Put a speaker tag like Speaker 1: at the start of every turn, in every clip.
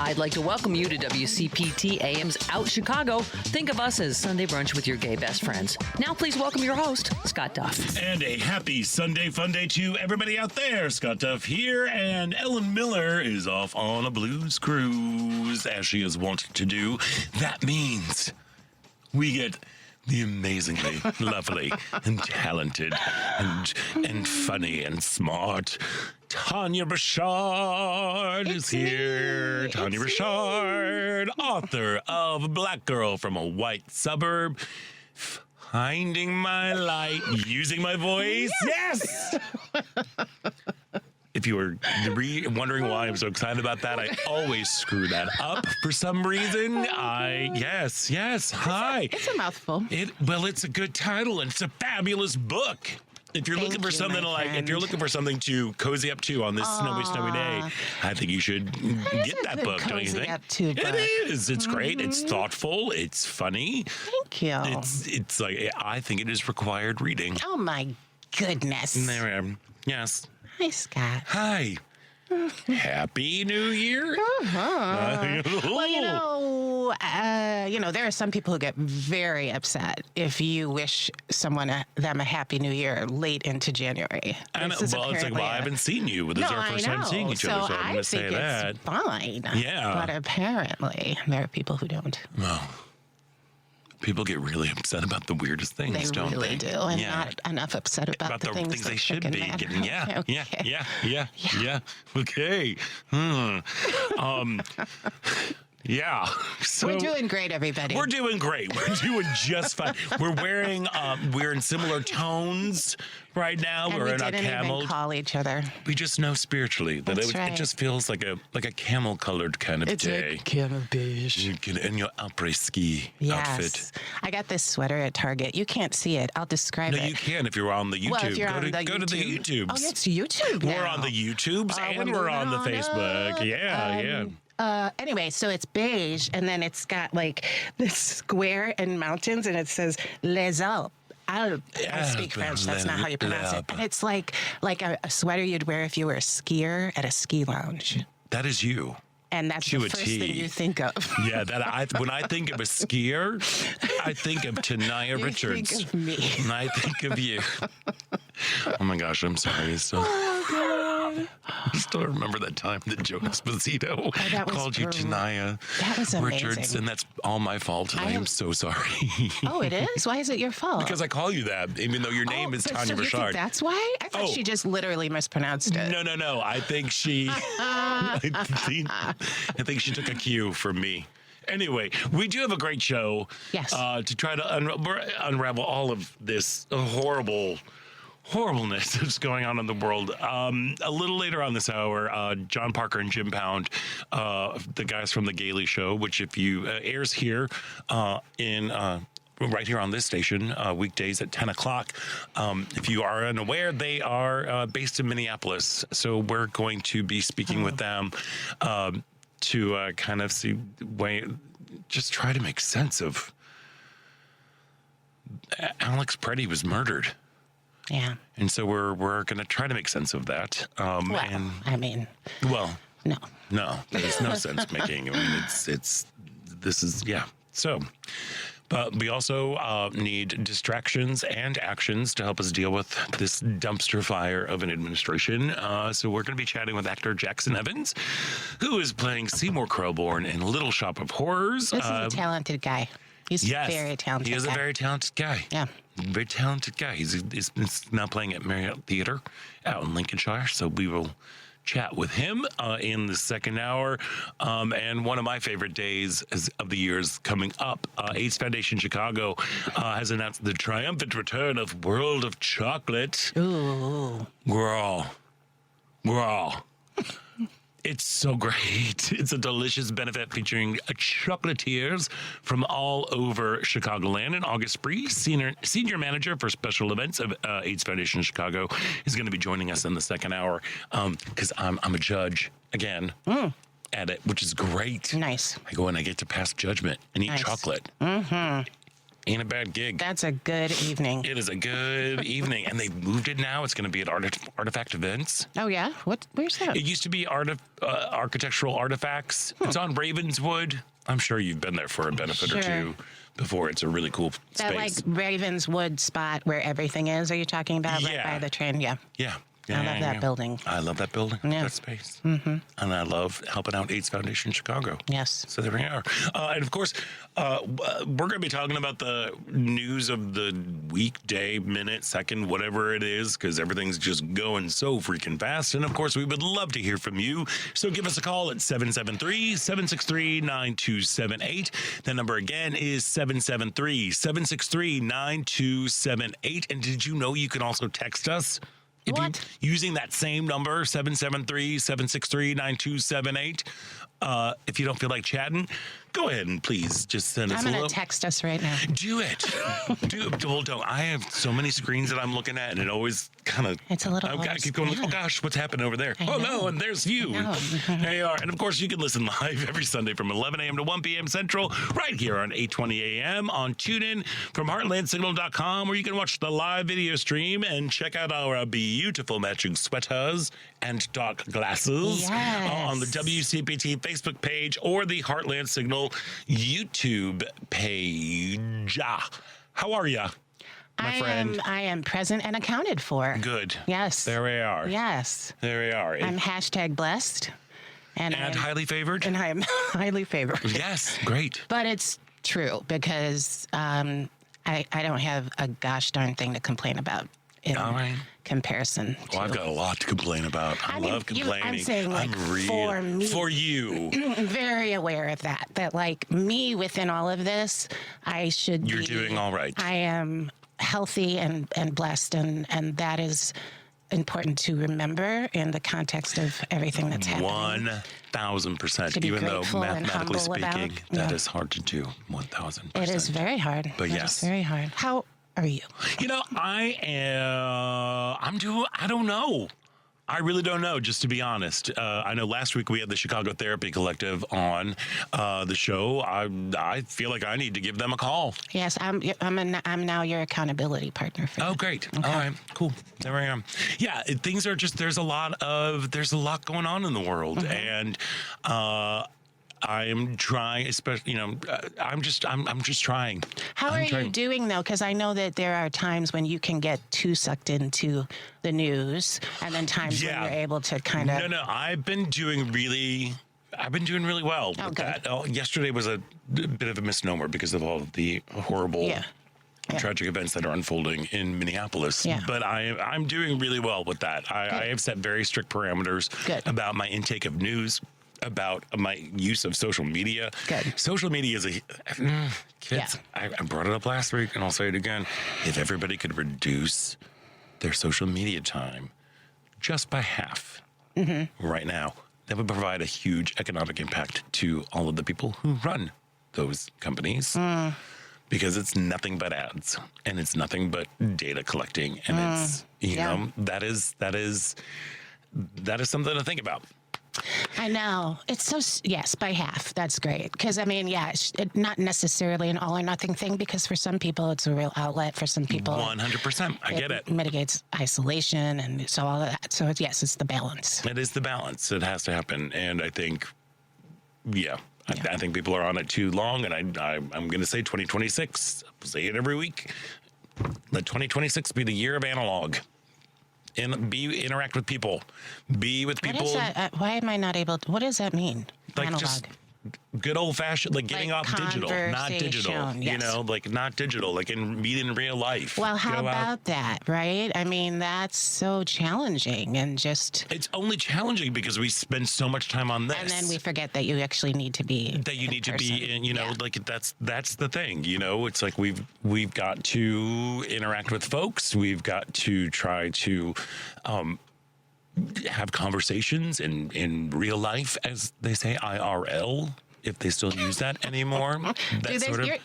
Speaker 1: I'd like to welcome you to WCPT AM's Out Chicago. Think of us as Sunday brunch with your gay best friends. Now please welcome your host, Scott Duff.
Speaker 2: And a happy Sunday fun day to everybody out there. Scott Duff here, and Ellen Miller is off on a blues cruise, as she is wont to do. That means we get the amazingly lovely and talented and funny and smart Tania Richard is here. Tania Richard, author of Black Girl from a White Suburb, Finding My Light, Using My Voice. Yes! If you were wondering why I'm so excited about that, I always screw that up for some reason. Yes. Hi.
Speaker 3: It's a mouthful.
Speaker 2: Well, it's a good title, and it's a fabulous book. If you're looking for something if you're looking for something to cozy up to on this snowy day, I think you should get that book. Don't you think? It is. It's great. It's thoughtful. It's funny.
Speaker 3: Thank you.
Speaker 2: It's like, I think it is required reading.
Speaker 3: Oh my goodness.
Speaker 2: There I am. Yes.
Speaker 3: Hi, Scott.
Speaker 2: Hi. Happy New Year.
Speaker 3: Well, there are some people who get very upset if you wish them a happy New Year late into January.
Speaker 2: And it's like, I haven't seen you. This is our first time seeing each other, so I'm going to say that.
Speaker 3: It's fine.
Speaker 2: Yeah.
Speaker 3: But apparently, there are people who don't.
Speaker 2: Well, people get really upset about the weirdest things, don't they?
Speaker 3: They really do, and not enough upset about the things
Speaker 2: they should be getting. Yeah. Okay. Yeah. So
Speaker 3: we're doing great, everybody.
Speaker 2: We're doing great. We're doing just fine. We're we're in similar tones right now.
Speaker 3: And
Speaker 2: we're in our camel.
Speaker 3: We didn't even call each other.
Speaker 2: We just know spiritually that
Speaker 3: it
Speaker 2: just feels like a camel-colored kind of day.
Speaker 3: It's a camel beige.
Speaker 2: In your après-ski outfit.
Speaker 3: I got this sweater at Target. You can't see it. I'll describe it.
Speaker 2: No, you can if you're on the YouTube.
Speaker 3: Well, if you're
Speaker 2: go to the YouTubes.
Speaker 3: Oh, it's YouTube now.
Speaker 2: We're on the YouTubes and we're on the Facebook. Yeah.
Speaker 3: Anyway, so it's beige, and then it's got like this square and mountains, and it says Les Alpes. I speak French. That's not how you pronounce it. And it's like a sweater you'd wear if you were a skier at a ski lounge.
Speaker 2: That is you.
Speaker 3: And that's the first thing you think of.
Speaker 2: Yeah, when I think of a skier, I think of Tania Richard.
Speaker 3: You think of me.
Speaker 2: And I think of you. Oh my gosh, I'm sorry. I still remember that time that Joe Esposito called you Tania Richards, and that's all my fault. I am so sorry.
Speaker 3: Oh, it is? Why is it your fault?
Speaker 2: Because I call you that, even though your name is Tania Richard.
Speaker 3: You think that's why? I thought she just literally mispronounced it.
Speaker 2: No. I think she. I think she took a cue from me. Anyway, we do have a great show.
Speaker 3: Yes.
Speaker 2: To try to unravel all of this horribleness that's going on in the world. A little later on this hour, John Parker and Jim Pound, the guys from The Gailey Show, which if you airs here right here on this station, weekdays at 10 o'clock. If you are unaware, they are based in Minneapolis. So we're going to be speaking with them to kind of just try to make sense of Alex Preddy was murdered.
Speaker 3: Yeah.
Speaker 2: And so we're going to try to make sense of that.
Speaker 3: No.
Speaker 2: No, there's no sense making. I mean, So, but we also need distractions and actions to help us deal with this dumpster fire of an administration. So we're going to be chatting with actor Jackson Evans, who is playing Seymour Krelborn in Little Shop of Horrors.
Speaker 3: This is a talented guy. He's very talented.
Speaker 2: He is a very talented guy.
Speaker 3: Yeah.
Speaker 2: Very talented guy. He's now playing at Marriott Theater out in Lincolnshire. So we will chat with him in the second hour. And one of my favorite days of the year is coming up. AIDS Foundation Chicago has announced the triumphant return of World of Chocolate.
Speaker 3: Ooh.
Speaker 2: We're all. It's so great. It's a delicious benefit featuring chocolatiers from all over Chicagoland. And August Bree, senior manager for special events of AIDS Foundation Chicago, is going to be joining us in the second hour because I'm a judge again at it, which is great.
Speaker 3: Nice.
Speaker 2: I go and I get to pass judgment and eat chocolate. Mm-hmm. Ain't a bad gig.
Speaker 3: That's a good evening.
Speaker 2: It is a good evening. And they've moved it now. It's going to be at Artifact Events.
Speaker 3: Oh, yeah? Where's that?
Speaker 2: It used to be Architectural Artifacts. It's on Ravenswood. I'm sure you've been there for a benefit or two before. It's a really cool
Speaker 3: That
Speaker 2: space.
Speaker 3: like Ravenswood spot where everything is, are you talking about?
Speaker 2: Yeah.
Speaker 3: Right by the train? Yeah.
Speaker 2: Yeah.
Speaker 3: I love that building.
Speaker 2: I love that building.
Speaker 3: Yeah.
Speaker 2: That space. Mm-hmm. And I love helping out AIDS Foundation Chicago.
Speaker 3: Yes.
Speaker 2: So there we are. And of course, we're going to be talking about the news of the week, day, minute, second, whatever it is, because everything's just going so freaking fast. And of course, we would love to hear from you. So give us a call at 773-763-9278. The number again is 773-763-9278. And did you know you can also text us?
Speaker 3: What?
Speaker 2: Using that same number, 773-763-9278. If you don't feel like chatting, go ahead and please just send us
Speaker 3: I'm
Speaker 2: a
Speaker 3: going
Speaker 2: little.
Speaker 3: to text us right now.
Speaker 2: Do it. Well, don't. I have so many screens that I'm looking at, and it always kind of.
Speaker 3: It's a little.
Speaker 2: I keep going, oh gosh, what's happened over there? Oh no, and there's you. There you are. And of course, you can listen live every Sunday from 11 a.m. to 1 p.m. Central, right here on 8:20 a.m. on TuneIn from heartlandsignal.com, where you can watch the live video stream and check out our beautiful matching sweaters and dark glasses on the WCPT Facebook page or the Heartland Signal YouTube page. How are ya, my friend?
Speaker 3: I am present and accounted for.
Speaker 2: Good.
Speaker 3: Yes.
Speaker 2: There we are.
Speaker 3: Yes.
Speaker 2: There we are.
Speaker 3: I'm hashtag blessed. And
Speaker 2: highly favored?
Speaker 3: And I am highly favored.
Speaker 2: Yes. Great.
Speaker 3: But it's true because I don't have a gosh darn thing to complain about in comparison.
Speaker 2: Well, I've got a lot to complain about. I love complaining.
Speaker 3: I'm saying, like, for me.
Speaker 2: For you.
Speaker 3: I'm very aware of that. That, like, me within all of this, I should
Speaker 2: You're doing all right.
Speaker 3: I am healthy and blessed, and that is important to remember in the context of everything that's happening.
Speaker 2: 1,000%. Even though mathematically speaking, that is hard to do. 1,000%.
Speaker 3: It is very hard.
Speaker 2: But
Speaker 3: yes, it's very hard. How are you?
Speaker 2: You know, I don't know. I really don't know, just to be honest. I know last week we had the Chicago Therapy Collective on the show. I feel like I need to give them a call.
Speaker 3: Yes, I'm now your accountability partner for
Speaker 2: Oh, great. Okay. All right, cool. There I am. Yeah, things are just, there's a lot going on in the world. And I am trying, especially, I'm just trying.
Speaker 3: How are you doing, though? Because I know that there are times when you can get too sucked into the news, and then times when you're able to kind of.
Speaker 2: No, I've been doing really well with that. Yesterday was a bit of a misnomer because of all of the horrible. Tragic events that are unfolding in Minneapolis. Yeah. But I'm doing really well with that. I have set very strict parameters about my intake of news, about my use of social media.
Speaker 3: Good.
Speaker 2: Social media is kids. I brought it up last week, and I'll say it again. If everybody could reduce their social media time just by half right now, that would provide a huge economic impact to all of the people who run those companies. Because it's nothing but ads, and it's nothing but data collecting, and it's that is something to think about.
Speaker 3: I know. It's so, yes, by half. That's great. Because, I mean, it's not necessarily an all or nothing thing, because for some people it's a real outlet. For some people,
Speaker 2: 100%. I get it.
Speaker 3: Mitigates isolation, and so all of that. So, it's the balance.
Speaker 2: It is the balance. It has to happen. And I think, I think people are on it too long. And I'm going to say 2026. I'll say it every week. Let 2026 be the year of analog. Interact with people. Be with people.
Speaker 3: What is that? Why am I not able to? What does that mean?
Speaker 2: Like
Speaker 3: analog.
Speaker 2: Just good old fashioned, like getting off digital, not digital.
Speaker 3: Yes.
Speaker 2: Like not digital, like meet in real life.
Speaker 3: Well, how about that, right? I mean, that's so challenging, and just.
Speaker 2: It's only challenging because we spend so much time on this.
Speaker 3: And then we forget that you actually need to be.
Speaker 2: That you need to be in, like that's the thing, It's like we've got to interact with folks. We've got to try to have conversations in real life, as they say, IRL. if they still use that anymore.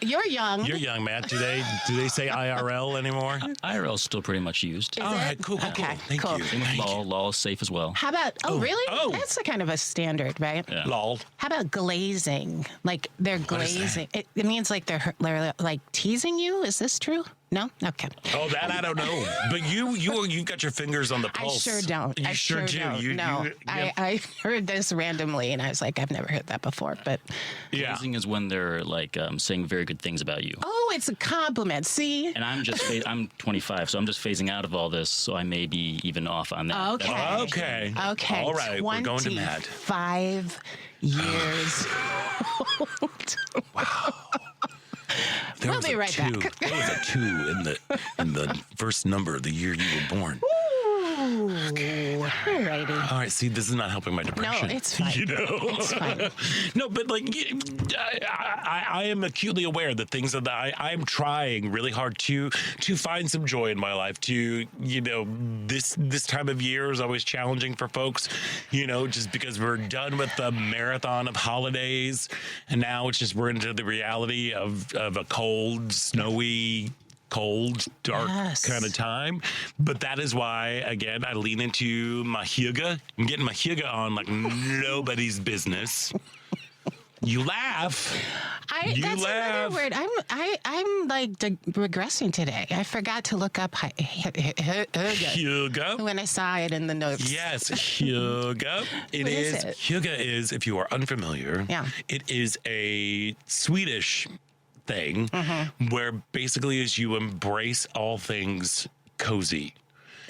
Speaker 3: You're young.
Speaker 2: You're young, Matt. Do they say IRL anymore?
Speaker 4: IRL is still pretty much used.
Speaker 2: All right, cool.
Speaker 3: Okay,
Speaker 2: Thank
Speaker 3: cool.
Speaker 2: you.
Speaker 4: Same with
Speaker 2: Thank you.
Speaker 4: law is safe as well.
Speaker 3: How about, really?
Speaker 2: Oh.
Speaker 3: That's a kind of a standard, right?
Speaker 4: Yeah.
Speaker 2: Lol.
Speaker 3: How about glazing? Like they're
Speaker 2: is that?
Speaker 3: glazing. It means like they're like teasing you. Is this true? No? Okay.
Speaker 2: Oh, that I don't know. But you got your fingers on the
Speaker 3: I
Speaker 2: pulse.
Speaker 3: sure don't.
Speaker 2: You
Speaker 3: I
Speaker 2: sure do.
Speaker 3: Don't. No, I heard this randomly, and I was like, I've never heard that before. But
Speaker 2: yeah.
Speaker 4: Glazing is when they're like saying very good things about you.
Speaker 3: oh, it's a compliment. See?
Speaker 4: And I'm 25, so I'm just phasing out of all this, so I may be even off on that.
Speaker 3: Okay.
Speaker 2: Okay.
Speaker 3: Okay.
Speaker 2: All right. We're going to Matt.
Speaker 3: 5 years old.
Speaker 2: There
Speaker 3: We'll
Speaker 2: was
Speaker 3: be
Speaker 2: a
Speaker 3: right
Speaker 2: 2.
Speaker 3: back.
Speaker 2: There was a 2 in the first number of the year you were born.
Speaker 3: Ooh, alrighty.
Speaker 2: All right. See, this is not helping my
Speaker 3: No,
Speaker 2: depression.
Speaker 3: it's fine.
Speaker 2: You know.
Speaker 3: It's fine.
Speaker 2: No, but like I am acutely aware that things that I'm trying really hard to find some joy in my life. To this time of year is always challenging for folks. Just because we're done with the marathon of holidays, and now it's just we're into the reality of a cold, snowy, cold, dark
Speaker 3: Yes.
Speaker 2: kind of time. But that is why, again, I lean into my hygge. I'm getting my hygge on like nobody's business. You laugh.
Speaker 3: That's
Speaker 2: laugh.
Speaker 3: another word. I'm like regressing today. I forgot to look up
Speaker 2: Hygge.
Speaker 3: when I saw it in the notes.
Speaker 2: Yes, hygge.
Speaker 3: What is it?
Speaker 2: Hygge is, if you are unfamiliar,
Speaker 3: Yeah.
Speaker 2: it is a Swedish thing where basically is you embrace all things cozy.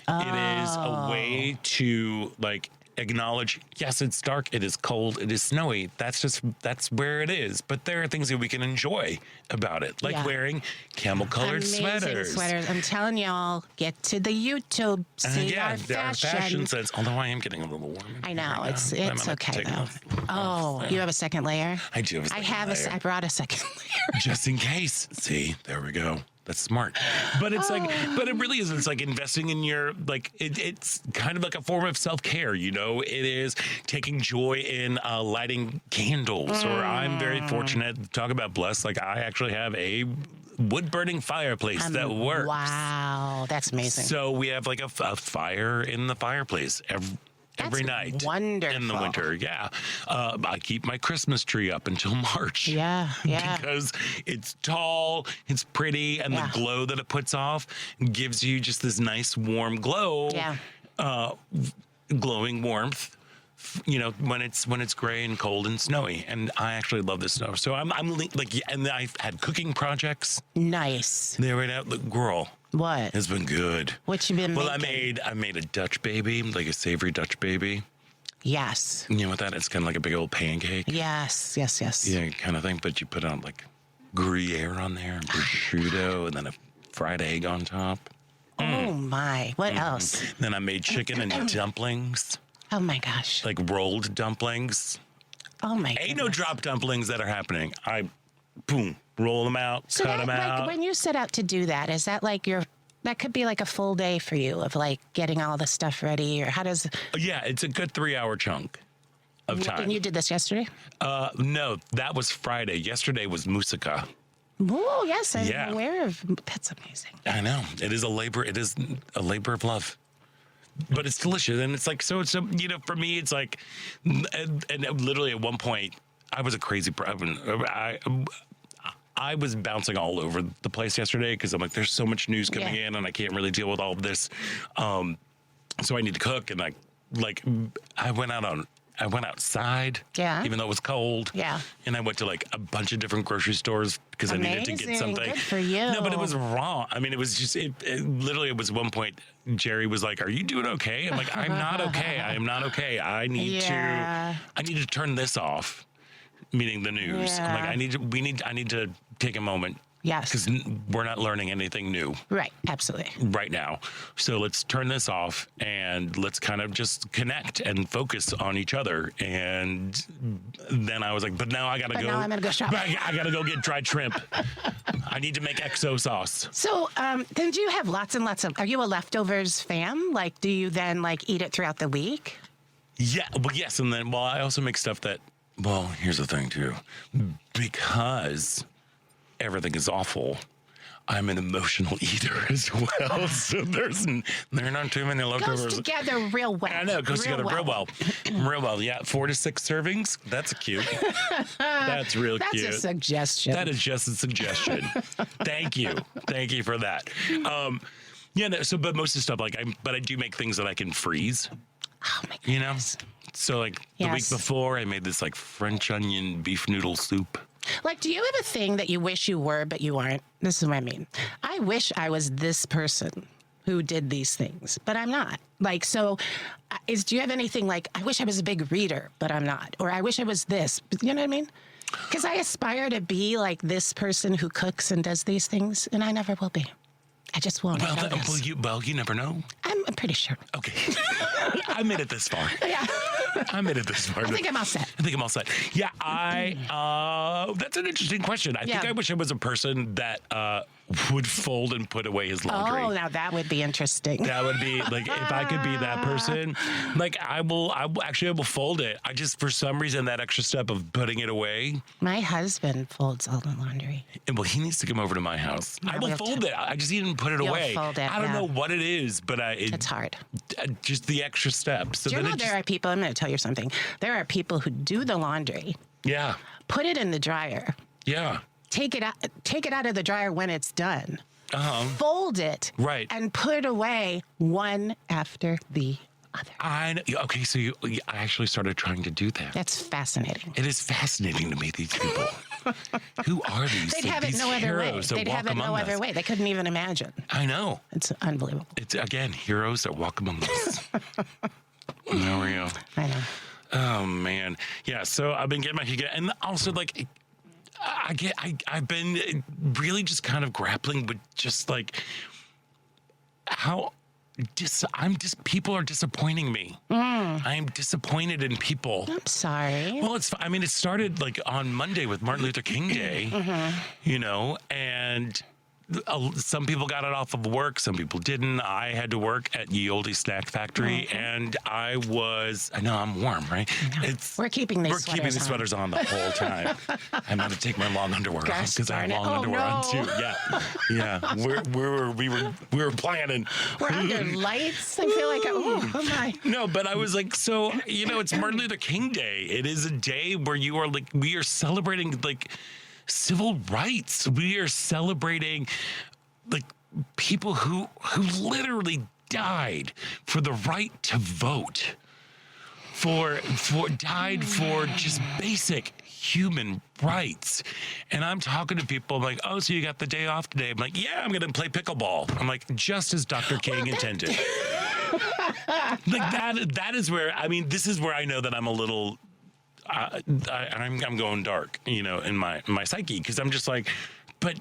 Speaker 2: It is a way to like acknowledge, yes, it's dark, it is cold, it is snowy. That's where it is. But there are things that we can enjoy about it, like
Speaker 3: Yeah.
Speaker 2: wearing camel-colored
Speaker 3: Amazing sweaters. I'm telling y'all, get to the YouTube, see our fashion.
Speaker 2: sense. Although I am getting a little warm.
Speaker 3: I know
Speaker 2: right
Speaker 3: it's
Speaker 2: now. I'm gonna
Speaker 3: okay
Speaker 2: take
Speaker 3: though.
Speaker 2: off.
Speaker 3: Oh, you have a second layer?
Speaker 2: I do have a second layer.
Speaker 3: I brought a second layer.
Speaker 2: Just in case. See, there we go. That's smart. But it's like, but it really is. It's like investing in your, like, it's kind of like a form of self-care, It is taking joy in lighting candles. Or I'm very fortunate, talk about blessed, like I actually have a wood-burning fireplace that works.
Speaker 3: Wow, that's amazing.
Speaker 2: So we have like a fire in the fireplace every
Speaker 3: That's
Speaker 2: night
Speaker 3: wonderful.
Speaker 2: in the winter. Yeah. I keep my Christmas tree up until March.
Speaker 3: Yeah.
Speaker 2: Because it's tall, it's pretty, and the glow that it puts off gives you just this nice warm glow.
Speaker 3: Yeah.
Speaker 2: Glowing warmth. When it's gray and cold and snowy, and I actually love this snow. So I'm like, and I've had cooking projects.
Speaker 3: Nice.
Speaker 2: They're right out. Girl,
Speaker 3: What?
Speaker 2: it's been good.
Speaker 3: What you been
Speaker 2: Well,
Speaker 3: making?
Speaker 2: I made a Dutch baby, like a savory Dutch baby.
Speaker 3: Yes.
Speaker 2: You know what that? It's kind of like a big old pancake.
Speaker 3: Yes.
Speaker 2: Yeah, kind of thing. But you put on like Gruyere on there, and prosciutto, and then a fried egg on top.
Speaker 3: Oh my. What else?
Speaker 2: Then I made chicken and dumplings,
Speaker 3: Oh my gosh.
Speaker 2: like rolled dumplings.
Speaker 3: Oh my.
Speaker 2: Ain't no
Speaker 3: goodness.
Speaker 2: drop dumplings that are happening. I, boom, roll them out,
Speaker 3: So
Speaker 2: cut them out.
Speaker 3: like when you set out to do that, is that like that could be like a full day for you of like getting all the stuff ready, or how does?
Speaker 2: Yeah, it's a good 3-hour chunk of time.
Speaker 3: And you did this yesterday?
Speaker 2: No, that was Friday. Yesterday was Musica.
Speaker 3: Oh yes, I'm
Speaker 2: Yeah.
Speaker 3: aware of. That's amazing.
Speaker 2: I know. It is a labor of love. But it's delicious. And it's like, so for me, it's like, and literally at one point, I was a crazy, I was bouncing all over the place yesterday because I'm like, there's so much news coming in and I can't really deal with all of this. So I need to cook. And I went outside, even though it was cold.
Speaker 3: Yeah.
Speaker 2: And I went to like a bunch of different grocery stores because I needed to get
Speaker 3: Amazing.
Speaker 2: something.
Speaker 3: Good for you.
Speaker 2: No, but it was wrong. I mean, it was just, it literally, it was one point, Jerry was like, are you doing okay? I'm like, I'm not okay. I am not okay. I need to turn this off, meaning the news. I'm like, I need to take a moment.
Speaker 3: Yes.
Speaker 2: Because we're not learning anything new
Speaker 3: Right. Absolutely.
Speaker 2: right now. So let's turn this off and let's kind of just connect and focus on each other. And then I was like, but now I got to go.
Speaker 3: Now I'm gonna go shopping.
Speaker 2: I got to go get dried shrimp. I need to make XO sauce.
Speaker 3: So then do you have lots and lots of, are you a leftovers fam? Like, do you then like eat it throughout the week?
Speaker 2: Yeah. Well, yes. And then, I also make stuff that Well, here's the thing, too. Because everything is awful, I'm an emotional eater as well. So there aren't too many leftovers.
Speaker 3: Goes together real well.
Speaker 2: I know, it goes together real well. Real well, yeah. 4 to 6 servings. That's cute. That's real cute.
Speaker 3: That's a suggestion.
Speaker 2: That is just a suggestion. Thank you. Thank you for that. Yeah, no, so, but most of the stuff, like, I do make things that I can freeze.
Speaker 3: Oh, my goodness.
Speaker 2: You know? So, like, the week before, I made this, like, French onion beef noodle soup.
Speaker 3: Like, do you have a thing that you wish you were, but you aren't? This is what I mean. I wish I was this person who did these things, but I'm not. Like, so, do you have anything like, I wish I was a big reader, but I'm not? Or I wish I was this. You know what I mean? Because I aspire to be like this person who cooks and does these things, and I never will be. I just won't.
Speaker 2: Well, you never know.
Speaker 3: I'm pretty sure.
Speaker 2: Okay. I made it this far.
Speaker 3: Yeah.
Speaker 2: I made it this far.
Speaker 3: I think I'm all set.
Speaker 2: Yeah, that's an interesting question. I think I wish I was a person that would fold and put away his laundry.
Speaker 3: Oh, now that would be interesting.
Speaker 2: That would be, like, if I could be that person, like, I will fold it. I just, for some reason, that extra step of putting it away.
Speaker 3: My husband folds all the laundry.
Speaker 2: And, well, he needs to come over to my house. I will fold it. I just need him to put it away.
Speaker 3: Fold it,
Speaker 2: I don't know what it is, but
Speaker 3: it's hard.
Speaker 2: Just the extra step. So
Speaker 3: do you know there are people, I'm going to tell you something. There are people who do the laundry.
Speaker 2: Yeah.
Speaker 3: Put it in the dryer.
Speaker 2: Yeah.
Speaker 3: Take it out of the dryer when it's done. Fold it.
Speaker 2: Right.
Speaker 3: And put it away one after the other.
Speaker 2: Okay, so I actually started trying to do that.
Speaker 3: That's fascinating.
Speaker 2: It is fascinating to me, these people. Who are these?
Speaker 3: They'd have it no other way. They'd have it no other way. They couldn't even imagine.
Speaker 2: I know.
Speaker 3: It's unbelievable.
Speaker 2: It's, again, heroes that walk among us. There we go.
Speaker 3: I know.
Speaker 2: Oh, man. Yeah, so I've been getting my kick. And also, like, I've been really just kind of grappling with just, like, how people are disappointing me. I am disappointed in people.
Speaker 3: I'm sorry.
Speaker 2: Well, it started, like, on Monday with Martin Luther King Day, you know, and some people got it off of work, some people didn't. I had to work at Ye Olde Snack Factory, and I know I'm warm, right?
Speaker 3: We're keeping these
Speaker 2: sweaters on the whole time. I'm going to take my long underwear off because I have long underwear on too. Yeah. We were planning.
Speaker 3: We're under lights. I feel like oh my.
Speaker 2: No, but I was like, so, you know, it's Martin Luther King Day. It is a day where we are celebrating, like, civil rights. We are celebrating, like, people who literally died for the right to vote, died for just basic human rights. And I'm talking to people, I'm like, oh, so you got the day off today? I'm like, yeah, I'm going to play pickleball. I'm like, just as Dr. King intended. Like, that is where, I mean, this is where I know that I'm a little, I'm going dark, you know, in my psyche, because I'm just like, but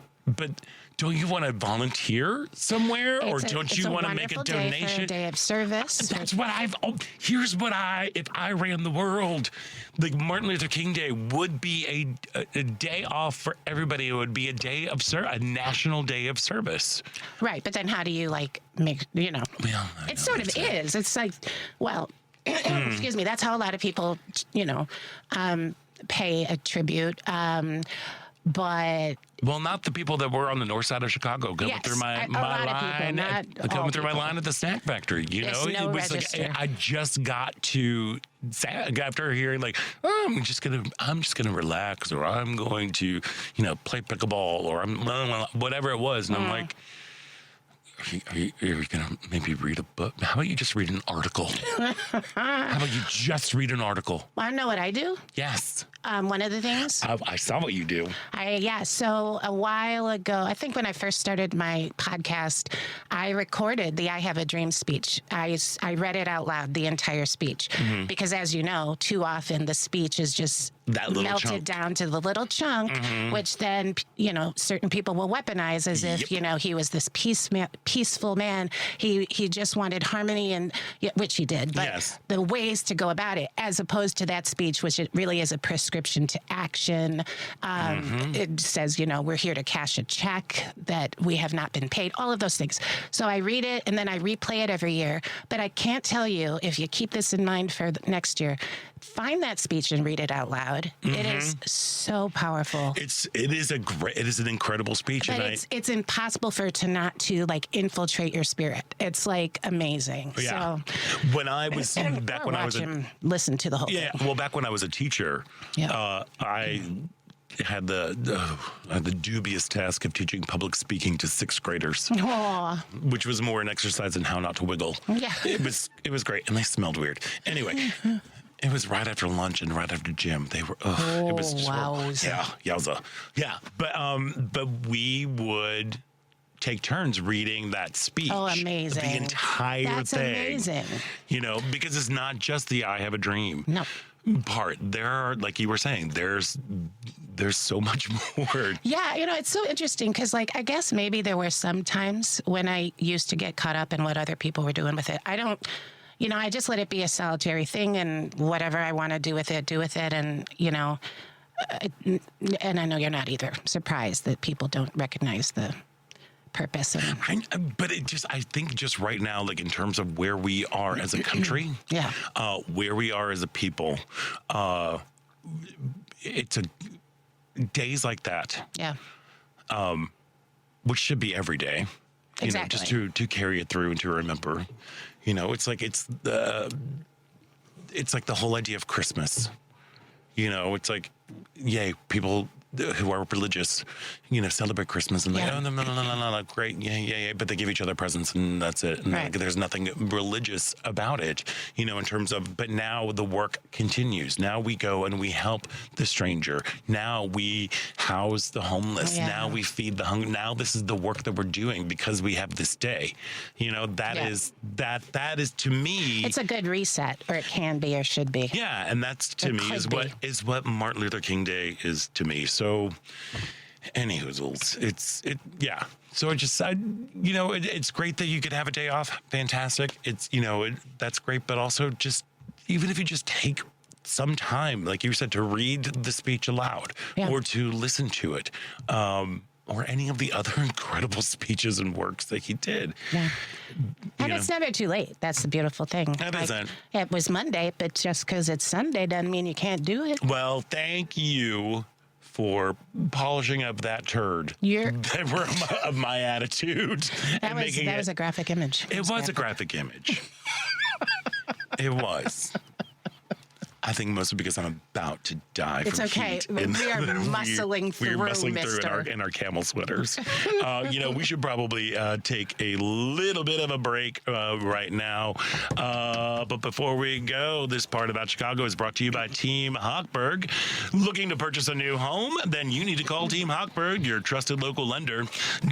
Speaker 2: don't you want to volunteer somewhere, or don't you want to make a donation?
Speaker 3: It's a day of service.
Speaker 2: That's what if I ran the world, like, Martin Luther King Day would be a day off for everybody. It would be a national day of service.
Speaker 3: Right, but then how do you, like, make, you know?
Speaker 2: Well,
Speaker 3: it sort of is. It's like, well, excuse me, that's how a lot of people, you know, pay a tribute. But
Speaker 2: well, not the people that were on the north side of Chicago coming through my line, line at the snack factory. You know, it was register. Like I just got to after hearing, like, oh, I'm just gonna relax, or I'm going to, you know, play pickleball, or whatever it was, and I'm like, are you going to maybe read a book? How about you just read an article? How about you just read an article?
Speaker 3: Want to know what I do?
Speaker 2: Yes.
Speaker 3: One of the things.
Speaker 2: I saw what you do.
Speaker 3: So a while ago, I think when I first started my podcast, I recorded the I Have a Dream speech. I read it out loud, the entire speech. Because, as you know, too often the speech is just melted down to the little chunk, which then, you know, certain people will weaponize as if, you know, he was this peaceful man. He just wanted harmony, and which he did. But the ways to go about it, as opposed to that speech, which it really is a prescription to action. It says, you know, we're here to cash a check that we have not been paid, all of those things. So I read it, and then I replay it every year. But I can't tell you, if you keep this in mind for next year, find that speech and read it out loud. It is so powerful.
Speaker 2: It is an incredible speech.
Speaker 3: But it's impossible for it to like infiltrate your spirit. It's like amazing.
Speaker 2: Yeah.
Speaker 3: So
Speaker 2: when I was back when I was
Speaker 3: listen to the whole thing.
Speaker 2: well, back when I was a teacher, I had the dubious task of teaching public speaking to 6th graders, which was more an exercise in how not to wiggle.
Speaker 3: Yeah.
Speaker 2: It was great, and they smelled weird. Anyway, it was right after lunch and right after gym. They were it was just yowza. Yeah, but we would take turns reading that speech.
Speaker 3: Oh, amazing.
Speaker 2: The entire
Speaker 3: That's
Speaker 2: thing.
Speaker 3: amazing.
Speaker 2: You know, because it's not just the I have a dream.
Speaker 3: No.
Speaker 2: Part. There are, like you were saying, there's so much more.
Speaker 3: Yeah, it's so interesting because, like, I guess maybe there were some times when I used to get caught up in what other people were doing with it. I don't, I just let it be a solitary thing, and whatever I want to do with it, and, and I know you're not either surprised that people don't recognize the purpose.
Speaker 2: But I think just right now, like in terms of where we are as a country, where we are as a people, it's days like that. Yeah. Which should be every day.
Speaker 3: Exactly.
Speaker 2: Just to carry it through and to remember. It's like the whole idea of Christmas. It's like, yay, people who are religious, celebrate Christmas, and no, great, yeah, but they give each other presents, and that's it. And like, there's nothing religious about it, in terms of. But now the work continues. Now we go and we help the stranger. Now we house the homeless. Yeah. Now we feed the hungry. Now this is the work that we're doing because we have this day. That is to me.
Speaker 3: It's a good reset, or it can be, or should be.
Speaker 2: Yeah, and that's to me is what Martin Luther King Day is to me. So, anyhoozles, So it's great that you could have a day off. Fantastic. It's that's great, but also just even if you just take some time, like you said, to read the speech aloud or to listen to it, or any of the other incredible speeches and works that he did. Yeah.
Speaker 3: And it's never too late. That's the beautiful thing.
Speaker 2: It isn't.
Speaker 3: It was Monday, but just because it's Sunday doesn't mean you can't do it.
Speaker 2: Well, thank you for polishing up that turd. Of my attitude.
Speaker 3: That was a graphic image.
Speaker 2: It was a graphic image. It was. I think mostly because I'm about to die.
Speaker 3: It's
Speaker 2: from
Speaker 3: okay.
Speaker 2: heat.
Speaker 3: We are muscling through,
Speaker 2: We're muscling
Speaker 3: mister.
Speaker 2: through in our camel sweaters. We should probably take a little bit of a break right now. But before we go, this part about Chicago is brought to you by Team Hochberg. Looking to purchase a new home? Then you need to call Team Hochberg, your trusted local lender.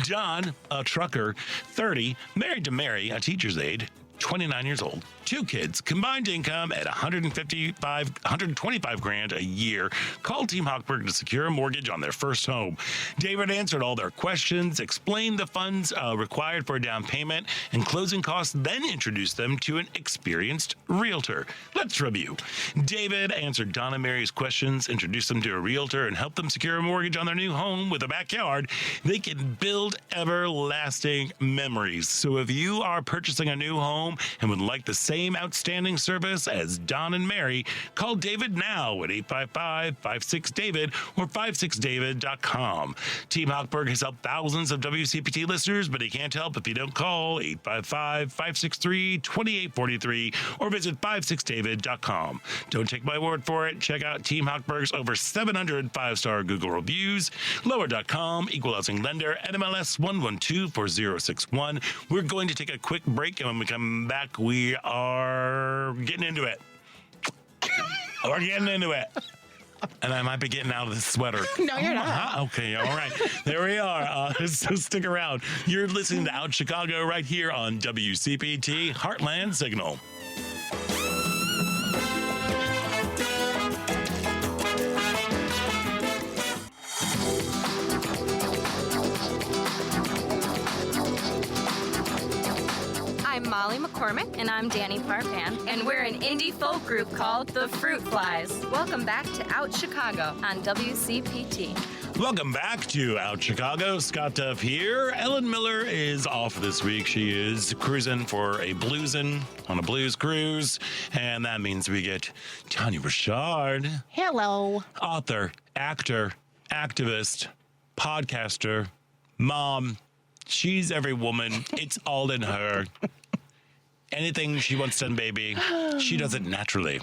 Speaker 2: John, a trucker, 30, married to Mary, a teacher's aide, 29 years old, 2 kids, combined income at $125 grand a year. Call Team Hochberg to secure a mortgage on their first home. David answered all their questions, explained the funds required for a down payment and closing costs, then introduced them to an experienced realtor. Let's review. David answered Don and Mary's questions, introduced them to a realtor, and helped them secure a mortgage on their new home with a backyard. They can build everlasting memories. So if you are purchasing a new home and would like the same outstanding service as Don and Mary, call David now at 855-56-DAVID or 56david.com. Team Hochberg has helped thousands of WCPT listeners, but he can't help if you don't call 855-563-2843 or visit 56david.com. Don't take my word for it. Check out Team Hochberg's over 700 5-star Google reviews. Lower.com, equal housing lender, NMLS 1124061. We're going to take a quick break, and when we come back, we are getting into it. We're getting into it. And I might be getting out of this sweater.
Speaker 3: No, you're not.
Speaker 2: Okay, all right. There we are. So stick around. You're listening to Out Chicago right here on WCPT Heartland Signal.
Speaker 5: I'm Molly McCormick.
Speaker 6: And I'm Danny Parpan.
Speaker 5: And we're an indie folk group called The Fruit Flies.
Speaker 6: Welcome back to Out Chicago on WCPT.
Speaker 2: Welcome back to Out Chicago. Scott Duff here. Ellen Miller is off this week. She is cruising for a bluesin' on a blues cruise. And that means we get Tania Richard.
Speaker 3: Hello.
Speaker 2: Author, actor, activist, podcaster, mom. She's every woman. It's all in her. Anything she wants done, baby, she does it naturally.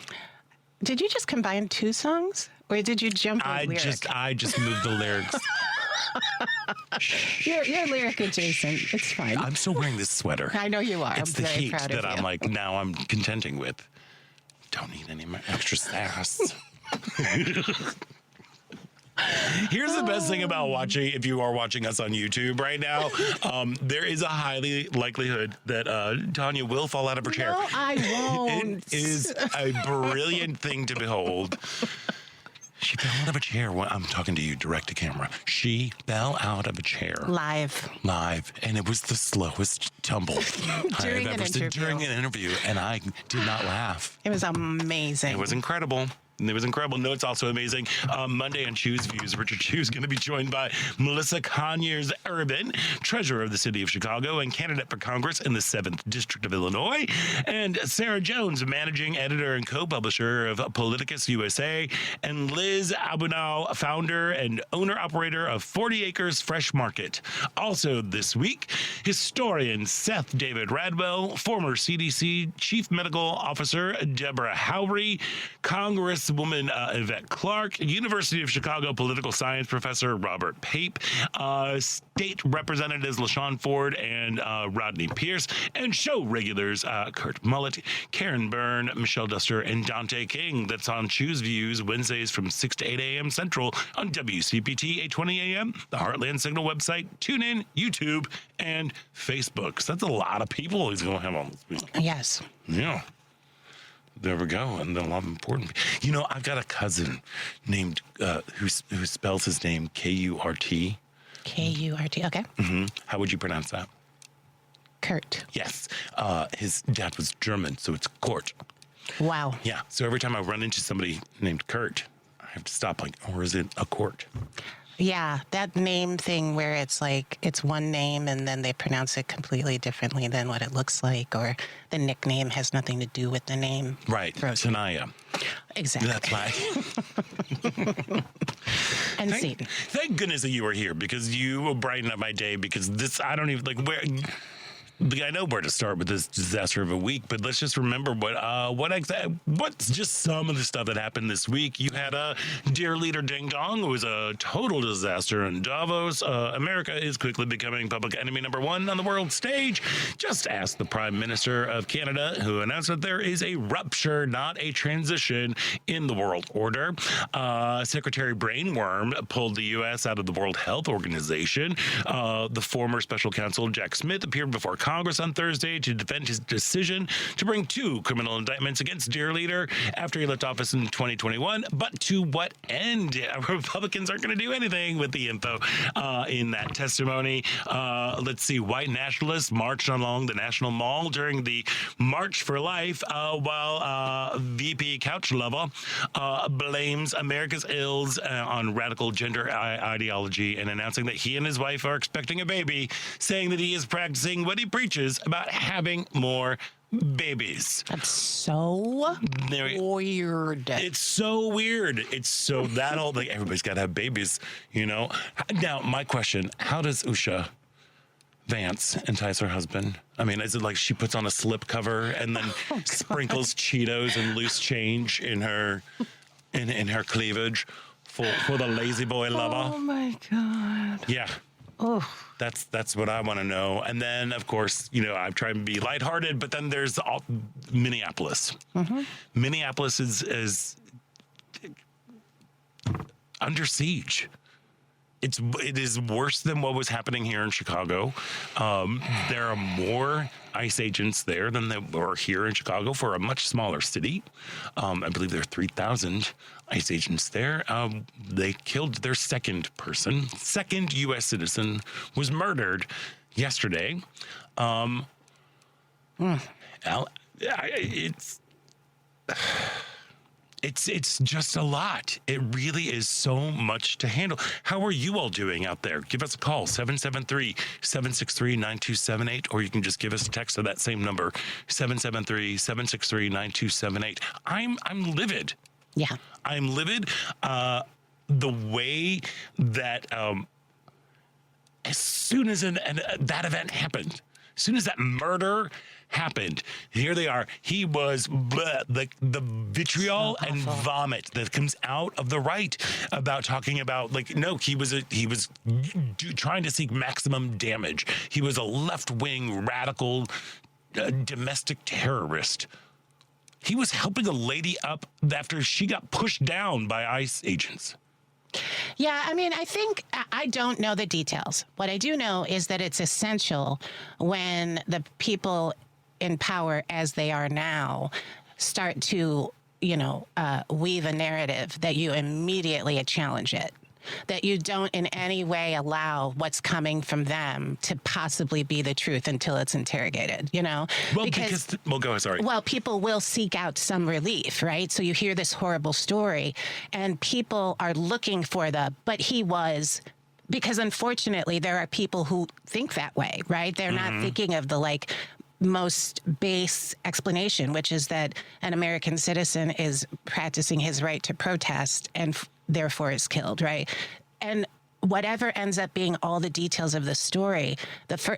Speaker 3: Did you just combine two songs? Or did you jump a lyric?
Speaker 2: I just moved the lyrics.
Speaker 3: You're lyric adjacent. It's fine.
Speaker 2: I'm still wearing this sweater.
Speaker 3: I know you are.
Speaker 2: It's
Speaker 3: I'm
Speaker 2: the
Speaker 3: very
Speaker 2: heat
Speaker 3: proud of
Speaker 2: that
Speaker 3: you.
Speaker 2: I'm contenting with. Don't need any more extra sass. Here's the best thing about watching, if you are watching us on YouTube right now, there is a highly likelihood that Tania will fall out of her chair.
Speaker 3: No, I won't.
Speaker 2: It is a brilliant thing to behold. She fell out of a chair. I'm talking to you direct to camera. She fell out of a chair.
Speaker 3: Live.
Speaker 2: And it was the slowest tumble
Speaker 3: During
Speaker 2: I have
Speaker 3: an
Speaker 2: ever seen
Speaker 3: interview.
Speaker 2: during an interview, and I did not laugh.
Speaker 3: It was amazing.
Speaker 2: It was incredible. It was incredible. No, it's also amazing. Monday on Choose Views, Richard Choose is going to be joined by Melissa Conyers-Urban, treasurer of the city of Chicago and candidate for Congress in the 7th District of Illinois, and Sarah Jones, managing editor and co-publisher of Politicus USA, and Liz Abunau, founder and owner-operator of 40 Acres Fresh Market. Also this week, historian Seth David Radwell, former CDC Chief Medical Officer Deborah Howry, Congresswoman Yvette Clark, University of Chicago political science professor Robert Pape, state representatives LaShawn Ford and Rodney Pierce, and show regulars Kurt Mullett, Karen Byrne, Michelle Duster, and Dante King. That's on Choose Views Wednesdays from 6 to 8 a.m. Central on WCPT 820 a.m., the Heartland Signal website, TuneIn, YouTube, and Facebook. So that's a lot of people he's going to have on this week.
Speaker 3: Yes.
Speaker 2: Yeah. There we go, and a lot of important. You know, I've got a cousin named who spells his name K-U-R-T.
Speaker 3: K-U-R-T. Okay.
Speaker 2: Mm-hmm. How would you pronounce that?
Speaker 3: Kurt.
Speaker 2: Yes. His dad was German, so it's Kurt.
Speaker 3: Wow.
Speaker 2: Yeah. So every time I run into somebody named Kurt, I have to stop. Like, or is it a court?
Speaker 3: Yeah, that name thing where it's like it's one name and then they pronounce it completely differently than what it looks like, or the nickname has nothing to do with the name.
Speaker 2: Right. Tania.
Speaker 3: Exactly.
Speaker 2: That's why.
Speaker 3: And Satan.
Speaker 2: Thank goodness that you were here, because you will brighten up my day, because this, I don't even, like, where... I know where to start with this disaster of a week, but let's just remember what's just some of the stuff that happened this week. You had a Dear Leader Ding Dong. It was a total disaster in Davos. America is quickly becoming public enemy number one on the world stage. Just ask the Prime Minister of Canada, who announced that there is a rupture, not a transition, in the world order. Secretary Brainworm pulled the U.S. out of the World Health Organization. The former special counsel, Jack Smith, appeared before Congress on Thursday to defend his decision to bring 2 criminal indictments against Dear Leader after he left office in 2021. But to what end? Republicans aren't going to do anything with the info in that testimony. Let's see. White nationalists marched along the National Mall during the March for Life, while VP Couch Lover blames America's ills on radical gender ideology, and announcing that he and his wife are expecting a baby, saying that he is practicing what he preaches about having more babies.
Speaker 3: That's so weird.
Speaker 2: It's so weird. It's so that old. Like, everybody's got to have babies, you know? Now, my question, how does Usha Vance entice her husband? I mean, is it like she puts on a slip cover and then sprinkles Cheetos and loose change in her in her cleavage for the lazy boy lover?
Speaker 3: Oh, my God.
Speaker 2: Yeah.
Speaker 3: Oh.
Speaker 2: That's what I want to know. And then, of course, you know, I'm trying to be lighthearted, but then there's Minneapolis. Mm-hmm. Minneapolis is under siege. It is worse than what was happening here in Chicago. There are more ICE agents there than there were here in Chicago for a much smaller city. I believe there are 3,000 ICE agents there. They killed their second U.S. citizen was murdered yesterday. It's just a lot. It really is so much to handle. How are you all doing out there? Give us a call, 773-763-9278, or you can just give us a text to that same number, 773-763-9278. I'm livid.
Speaker 3: Yeah.
Speaker 2: I'm livid. The way that as soon as that event happened, as soon as that murder happened, here they are. He was the vitriol and vomit that comes out of the right about talking about, like, no, he was trying to seek maximum damage. He was a left-wing radical domestic terrorist. He was helping a lady up after she got pushed down by ICE agents.
Speaker 3: Yeah, I mean, I don't know the details. What I do know is that it's essential when the people in power, as they are now, start to, weave a narrative, that you immediately challenge it, that you don't in any way allow what's coming from them to possibly be the truth until it's interrogated, Well,
Speaker 2: go ahead, sorry.
Speaker 3: Well, people will seek out some relief, right? So you hear this horrible story and people are looking for because unfortunately there are people who think that way, right? They're not thinking of the most base explanation, which is that an American citizen is practicing his right to protest and therefore is killed, right? And whatever ends up being all the details of the story,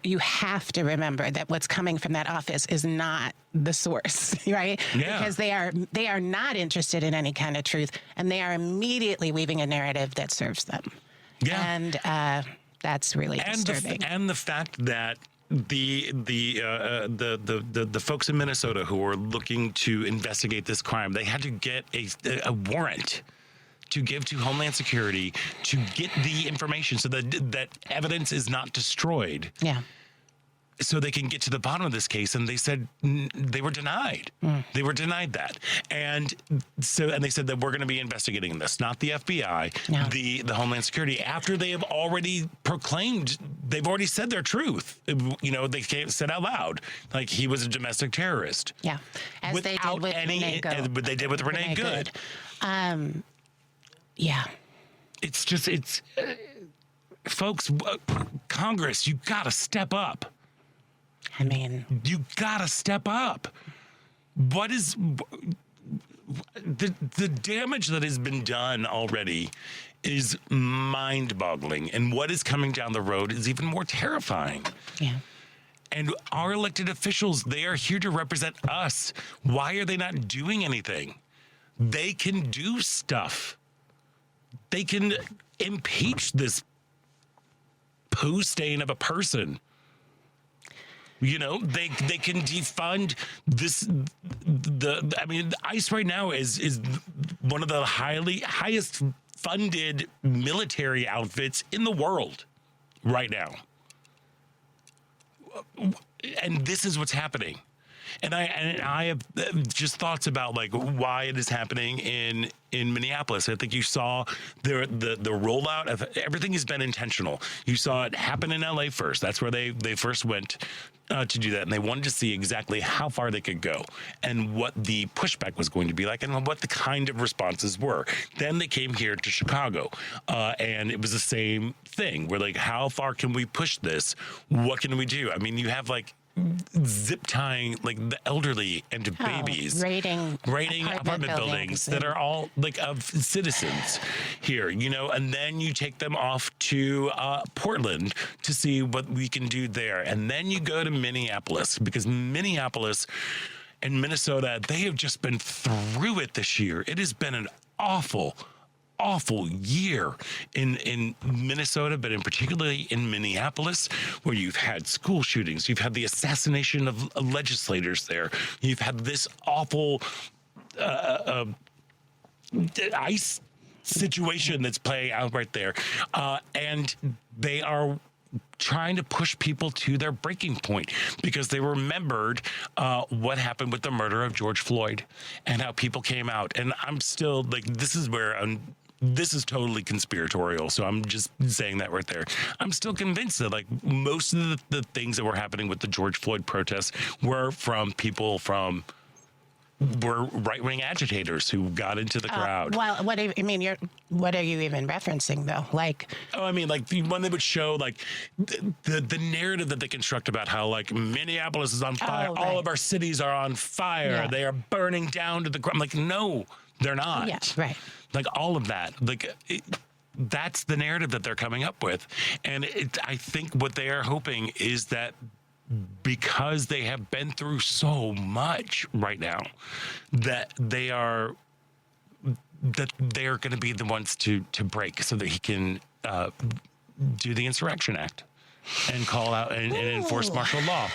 Speaker 3: you have to remember that what's coming from that office is not the source, right?
Speaker 2: Yeah.
Speaker 3: Because they are not interested in any kind of truth, and they are immediately weaving a narrative that serves them.
Speaker 2: Yeah.
Speaker 3: And that's really disturbing.
Speaker 2: And the fact that the folks in Minnesota who were looking to investigate this crime, they had to get a warrant to give to Homeland Security to get the information so that evidence is not destroyed.
Speaker 3: Yeah.
Speaker 2: So they can get to the bottom of this case, and they said they were denied. They were denied that, and they said that we're going to be investigating this, not the FBI, the Homeland Security. After they have already proclaimed, they've already said their truth. They said out loud, like, he was a domestic terrorist.
Speaker 3: Yeah, as they did with Renee Good.
Speaker 2: But they did with Renee Good.
Speaker 3: Yeah,
Speaker 2: it's folks, Congress, you got to step up.
Speaker 3: I mean,
Speaker 2: you gotta step up. What is the damage that has been done already is mind-boggling, and what is coming down the road is even more terrifying.
Speaker 3: Yeah.
Speaker 2: And our elected officials, they are here to represent us. Why are they not doing anything? They can do stuff. They can impeach this poo stain of a person. They can defund this. ICE right now is one of the highest funded military outfits in the world right now, and this is what's happening. And I have just thoughts about why it is happening in Minneapolis. I think you saw the rollout of everything has been intentional. You saw it happen in LA first. That's where they first went to do that, and they wanted to see exactly how far they could go and what the pushback was going to be like and what the kind of responses were. Then they came here to Chicago, and it was the same thing. We're like, how far can we push this? What can we do? I mean, you have zip tying the elderly and babies,
Speaker 3: raiding
Speaker 2: apartment buildings that are all of citizens here, and then you take them off to Portland to see what we can do there, and then you go to Minneapolis, because Minneapolis and Minnesota, they have just been through it this year. It has been an awful year in Minnesota, but in particularly in Minneapolis, where you've had school shootings, you've had the assassination of legislators there, you've had this awful ICE situation that's playing out right there, and they are trying to push people to their breaking point because they remembered what happened with the murder of George Floyd and how people came out. And I'm still this is where this is totally conspiratorial. So I'm just saying that right there. I'm still convinced that like most of the things that were happening with the George Floyd protests were from people were right-wing agitators who got into the crowd.
Speaker 3: Well, what are you even referencing though? Like,
Speaker 2: Oh, I mean, like when they would show like the narrative that they construct about how like Minneapolis is on fire,
Speaker 3: right.
Speaker 2: all of our cities are on fire,
Speaker 3: Yeah.
Speaker 2: they are burning down to the ground. Like, no, they're not.
Speaker 3: yeah, right.
Speaker 2: Like all of that, that's the narrative that they're coming up with, and I think what they are hoping is that because they have been through so much right now, that they're going to be the ones to break, so that he can do the Insurrection Act and call out and enforce martial law.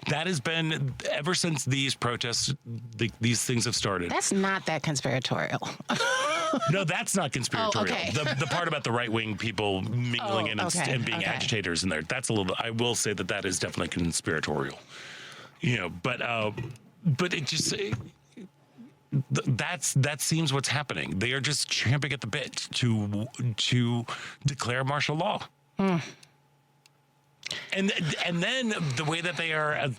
Speaker 2: That has been ever since these protests, these things have started.
Speaker 3: That's not that conspiratorial.
Speaker 2: No, that's not conspiratorial.
Speaker 3: Oh, okay.
Speaker 2: The part about the right wing people mingling in and being
Speaker 3: okay.
Speaker 2: agitators in there, that's a little. I will say that is definitely conspiratorial. You know, but it just. That seems what's happening. They are just champing at the bit to declare martial law. And then the way that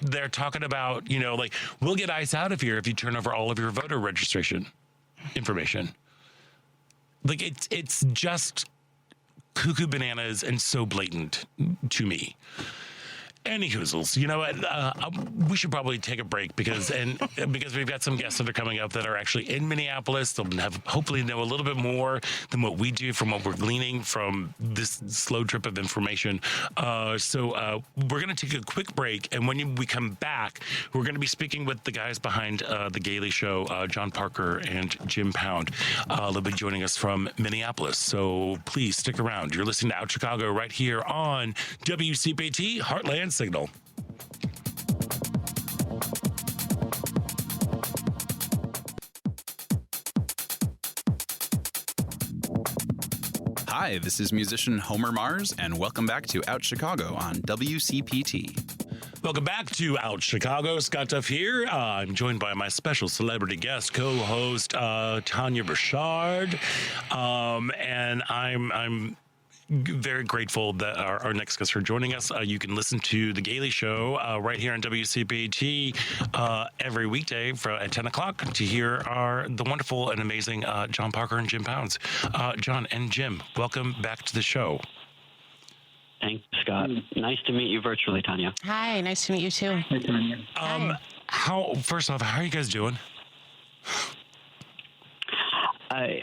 Speaker 2: they're talking about, you know, like, we'll get ICE out of here if you turn over all of your voter registration information. Like, it's just cuckoo bananas and so blatant to me. Any hoozles, you know what? We should probably take a break because we've got some guests that are coming up that are actually in Minneapolis. They'll hopefully know a little bit more than what we do from what we're gleaning from this slow drip of information. So we're going to take a quick break, and when we come back, we're going to be speaking with the guys behind the Gailey Show, John Parker and Jim Pound. They'll be joining us from Minneapolis. So please stick around. You're listening to Out Chicago right here on WCPT Heartland Signal.
Speaker 7: Hi, this is musician Homer Mars, and welcome back to Out Chicago on WCPT.
Speaker 2: Welcome back to Out Chicago. Scott Duff here. I'm joined by my special celebrity guest, co-host Tania Richard, and I'm very grateful that our next guests are joining us. You can listen to The Gailey Show right here on WCPT every weekday at 10 o'clock to hear the wonderful and amazing John Parker and Jim Pounds. John and Jim, welcome back to the show.
Speaker 8: Thanks, Scott. Nice to meet you virtually, Tania.
Speaker 3: Hi, nice to meet you too.
Speaker 8: Hi, Tania.
Speaker 2: First off, how are you guys doing?
Speaker 8: I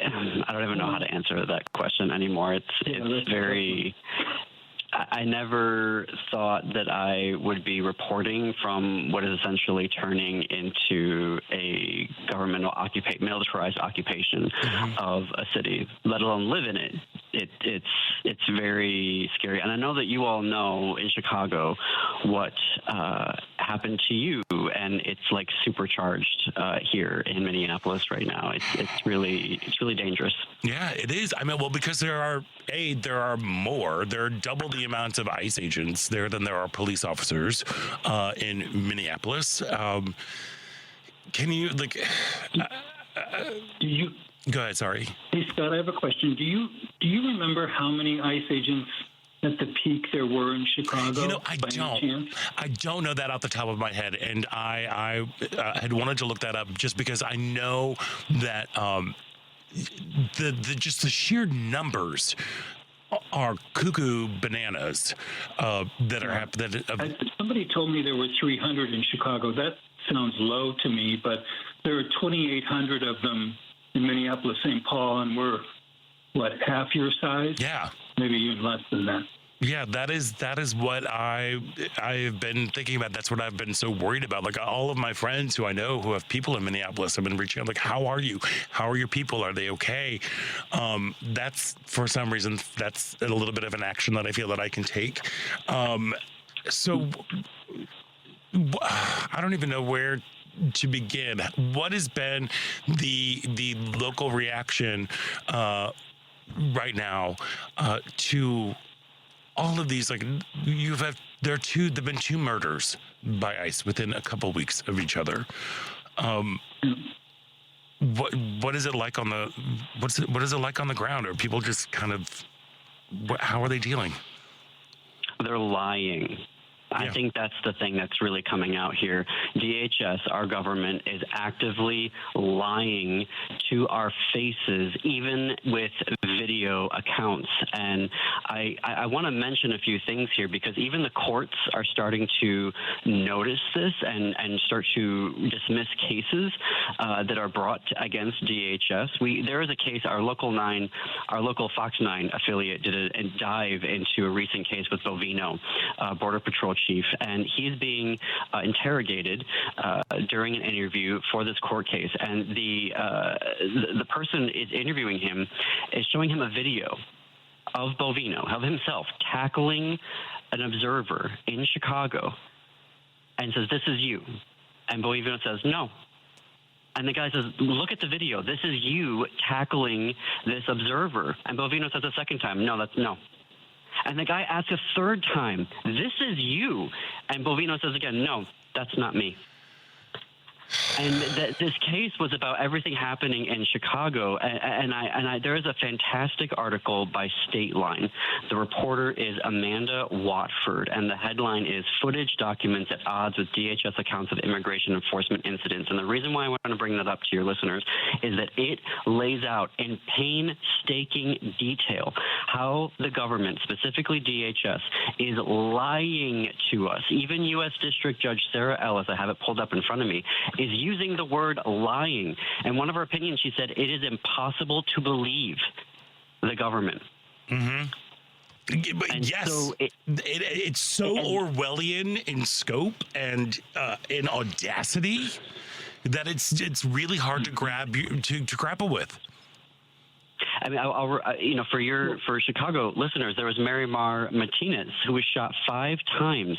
Speaker 8: don't even know how to answer that question anymore. It's very. I never thought that I would be reporting from what is essentially turning into a governmental militarized occupation of a city, let alone live in it. It's very scary. And I know that you all know in Chicago what happened to you, and it's like supercharged here in Minneapolis right now. It's really dangerous.
Speaker 2: Yeah, it is. I mean, well, because there are double the amount of ICE agents there than there are police officers in Minneapolis. Can you do you? Go ahead. Sorry.
Speaker 9: Hey Scott, I have a question. Do you remember how many ICE agents at the peak there were in Chicago?
Speaker 2: You know, I don't know that off the top of my head, and I had wanted to look that up just because I know that the sheer numbers are cuckoo bananas that are happening.
Speaker 9: Somebody told me there were 300 in Chicago. That sounds low to me, but there are 2,800 of them in Minneapolis, St. Paul, and we're, half your size?
Speaker 2: Yeah.
Speaker 9: Maybe even less than that.
Speaker 2: Yeah, that is what I've been thinking about. That's what I've been so worried about. Like, all of my friends who I know who have people in Minneapolis have been reaching out, like, how are you? How are your people? Are they okay? That's, for some reason, that's a little bit of an action that I feel that I can take. So I don't even know where to begin. What has been the local reaction right now to all of these? Like, there've been two murders by ICE within a couple weeks of each other. what is it like on the what is it like on the ground? Are people just kind of how are they dealing?
Speaker 8: They're lying. I think that's the thing that's really coming out here. DHS, our government, is actively lying to our faces, even with video accounts. And I want to mention a few things here, because even the courts are starting to notice this and start to dismiss cases that are brought against DHS. There is a case, our local Fox 9 affiliate did a dive into a recent case with Bovino, Border Patrol chief, and he's being interrogated during an interview for this court case. And the person is interviewing him is showing him a video of Bovino, of himself tackling an observer in Chicago, and says, "This is you." And Bovino says, "No." And the guy says, "Look at the video. This is you tackling this observer." And Bovino says a second time, "No, that's no." And the guy asks a third time, "This is you." And Bovino says again, "No, that's not me." And this case was about everything happening in Chicago. And there is a fantastic article by Stateline. The reporter is Amanda Watford, and the headline is "Footage Documents at Odds with DHS Accounts of Immigration Enforcement Incidents." And the reason why I want to bring that up to your listeners is that it lays out in painstaking detail how the government, specifically DHS, is lying to us. Even U.S. District Judge Sarah Ellis, I have it pulled up in front of me, is using the word lying. And one of her opinions, she said, it is impossible to believe the government.
Speaker 2: But yes, so it's so Orwellian in scope and in audacity that it's really hard to grapple with.
Speaker 8: I mean, for Chicago listeners, there was Mary Mar Martinez, who was shot 5 times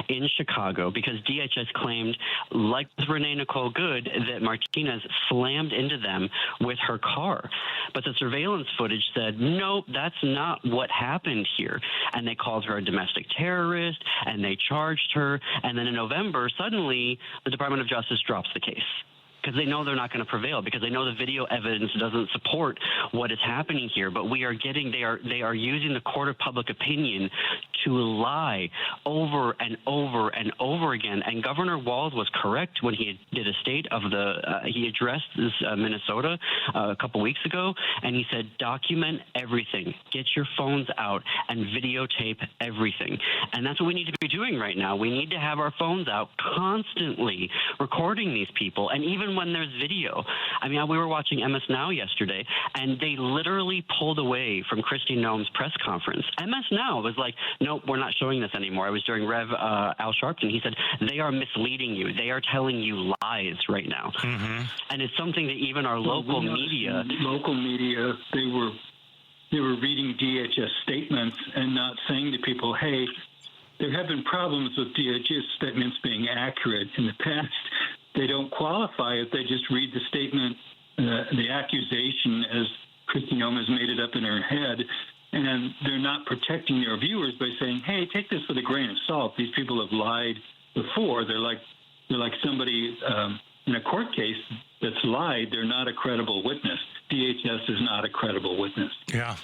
Speaker 8: in Chicago because DHS claimed, like Renee Nicole Good, that Martinez slammed into them with her car. But the surveillance footage said, nope, that's not what happened here. And they called her a domestic terrorist, and they charged her. And then in November, suddenly, the Department of Justice drops the case, because they know they're not going to prevail, because they know the video evidence doesn't support what is happening here. But they are using the court of public opinion to lie over and over and over again. And Governor Walz was correct when he did a state of he addressed this Minnesota a couple weeks ago, and he said, document everything, get your phones out and videotape everything. And that's what we need to be doing right now. We need to have our phones out constantly recording these people. And even when there's video, I mean, we were watching MS Now yesterday, and they literally pulled away from Kristi Noem's press conference. MS Now was like, nope, we're not showing this anymore. I was during Rev Al Sharpton. He said, they are misleading you. They are telling you lies right now. And it's something that even our local media,
Speaker 9: they were reading DHS statements and not saying to people, hey, there have been problems with DHS statements being accurate in the past. They don't qualify if they just read the statement, the accusation as Kristi Noem has made it up in her head, and they're not protecting their viewers by saying, hey, take this with a grain of salt. These people have lied before. They're like somebody in a court case that's lied. They're not a credible witness. DHS is not a credible witness.
Speaker 2: Yeah.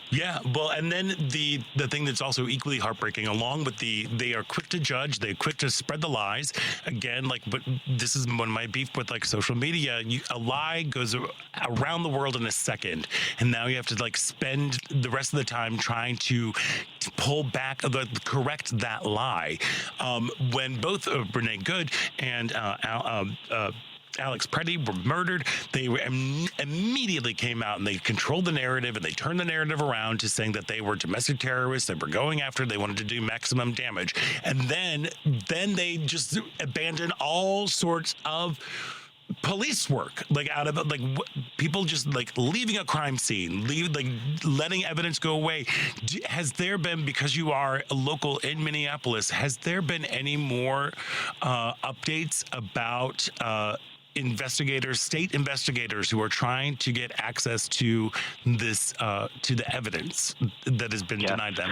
Speaker 2: Well, and then the thing that's also equally heartbreaking, along with they are quick to judge, they're quick to spread the lies. Again, but this is one of my beef with social media. A lie goes around the world in a second, and now you have to spend the rest of the time trying to pull back, correct that lie. When both Renee Good and Alex Preddy were murdered, they immediately came out and they controlled the narrative, and they turned the narrative around to saying that they were domestic terrorists, they were going after, they wanted to do maximum damage. And then they just abandoned all sorts of police work, people just leaving a crime scene, letting evidence go away. Has there been, because you are local in Minneapolis, has there been any more updates about state investigators who are trying to get access to this, to the evidence that has been denied them?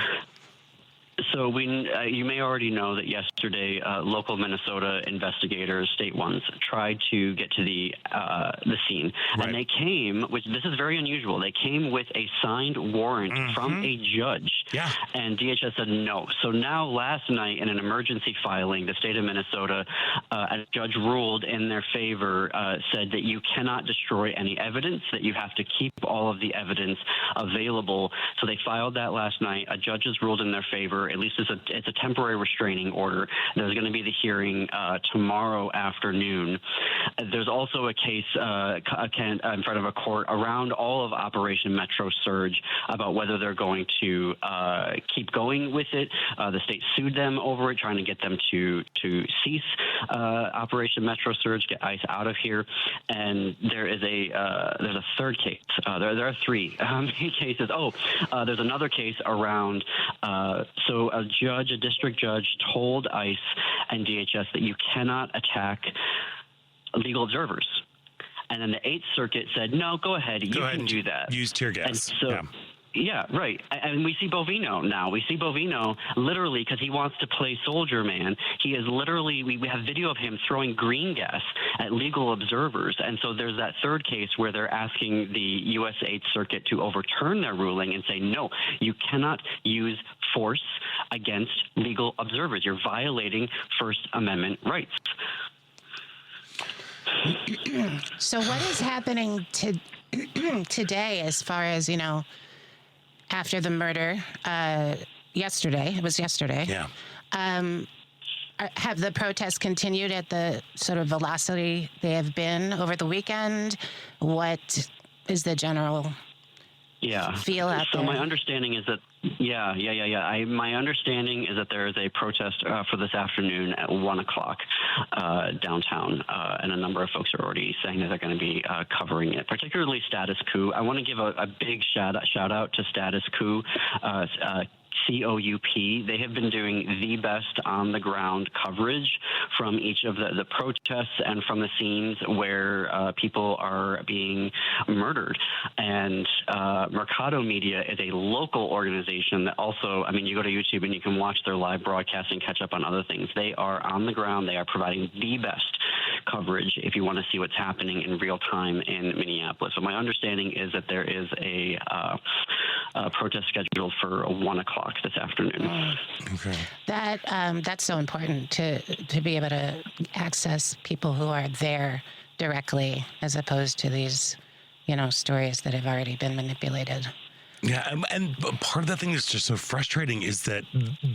Speaker 8: So you may already know that yesterday, local Minnesota investigators, state ones, tried to get to the scene,
Speaker 2: right.
Speaker 8: and they came. This is very unusual. They came with a signed warrant from a judge, and DHS said no. So now, last night, in an emergency filing, the state of Minnesota, a judge ruled in their favor, said that you cannot destroy any evidence, that you have to keep all of the evidence available. So they filed that last night. A judge has ruled in their favor. At least it's a temporary restraining order. There's going to be the hearing tomorrow afternoon. There's also a case in front of a court around all of Operation Metro Surge about whether they're going to keep going with it. The state sued them over it, trying to get them to cease Operation Metro Surge, get ICE out of here. And there's a third case. There are three cases. There's another case around. So a district judge told ICE and DHS that you cannot attack legal observers. And then the Eighth Circuit said, no, go ahead. You can do that.
Speaker 2: Use tear gas.
Speaker 8: And so, yeah, right. And we see Bovino now. We see Bovino literally, because he wants to play soldier man. He is literally, we have video of him throwing green gas at legal observers. And so there's that third case where they're asking the U.S. Eighth Circuit to overturn their ruling and say, no, you cannot use force against legal observers. You're violating First Amendment rights.
Speaker 3: So what is happening today as far as, after the murder yesterday? It was yesterday.
Speaker 2: Yeah.
Speaker 3: Have the protests continued at the sort of velocity they have been over the weekend? What is the general feel out there?
Speaker 8: So my understanding is that, my understanding is that there is a protest for this afternoon at 1:00 downtown, and a number of folks are already saying that they're going to be covering it, particularly Status Coup. I want to give a big shout out to Status Coup. COUP. They have been doing the best on-the-ground coverage from each of the protests and from the scenes where people are being murdered. And Mercado Media is a local organization that also, you go to YouTube and you can watch their live broadcast and catch up on other things. They are on the ground. They are providing the best coverage if you want to see what's happening in real time in Minneapolis. So my understanding is that there is a protest scheduled for 1:00 this afternoon.
Speaker 2: Okay.
Speaker 3: That's so important to be able to access people who are there directly, as opposed to these, stories that have already been manipulated.
Speaker 2: Yeah, and part of the thing that's just so frustrating is that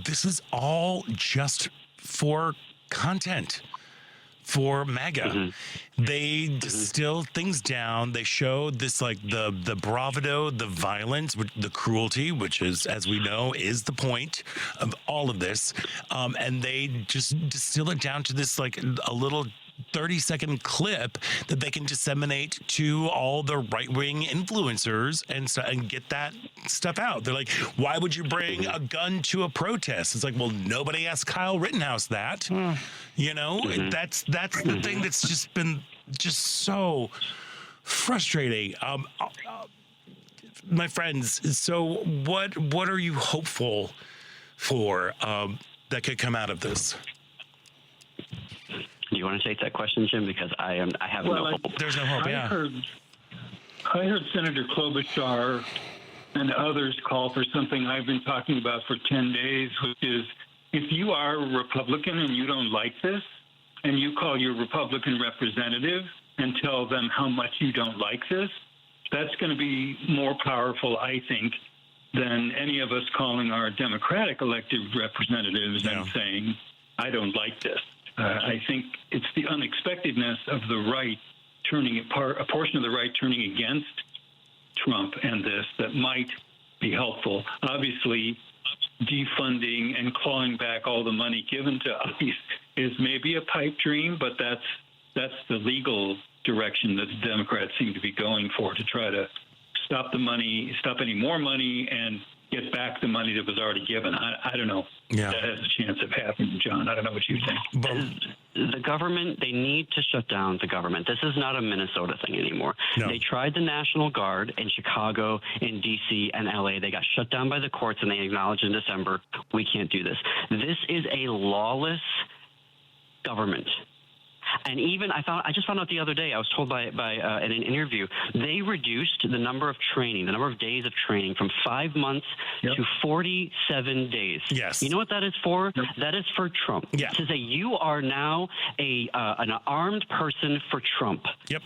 Speaker 2: this is all just for content. For MAGA. Mm-hmm. They distill things down. They show this, like, the bravado, the violence, the cruelty, which is, as we know, is the point of all of this. And they just distill it down to this, like, a little 30-second clip that they can disseminate to all the right-wing influencers and get that stuff out. They're like, why would you bring a gun to a protest? It's like, well, nobody asked Kyle Rittenhouse that. That's the thing that's just been so frustrating. My friends, so what are you hopeful for that could come out of this?
Speaker 8: Do you want to take that question, Jim? Because I have no hope.
Speaker 2: There's no hope,
Speaker 9: I heard Senator Klobuchar and others call for something I've been talking about for 10 days, which is if you are a Republican and you don't like this, and you call your Republican representative and tell them how much you don't like this, that's going to be more powerful, I think, than any of us calling our Democratic elected representatives and saying, I don't like this. I think it's the unexpectedness of the right a portion of the right turning against Trump and this that might be helpful. Obviously, defunding and clawing back all the money given to ICE is maybe a pipe dream, but that's the legal direction that the Democrats seem to be going for, to try to stop any more money and get back the money that was already given. I don't know.
Speaker 2: Yeah.
Speaker 9: That has a chance of happening, John. I don't know what you think.
Speaker 8: The government, they need to shut down the government. This is not a Minnesota thing anymore.
Speaker 2: No.
Speaker 8: They tried the National Guard in Chicago, in D.C., and L.A. They got shut down by the courts, and they acknowledged in December, we can't do this. This is a lawless government. And even I just found out the other day, I was told by in an interview, they reduced the number of days of training from 5 months to 47 days.
Speaker 2: Yes.
Speaker 8: You know what that is for? Yep. That is for Trump.
Speaker 2: Yeah.
Speaker 8: To say you are now an armed person for Trump.
Speaker 2: Yep.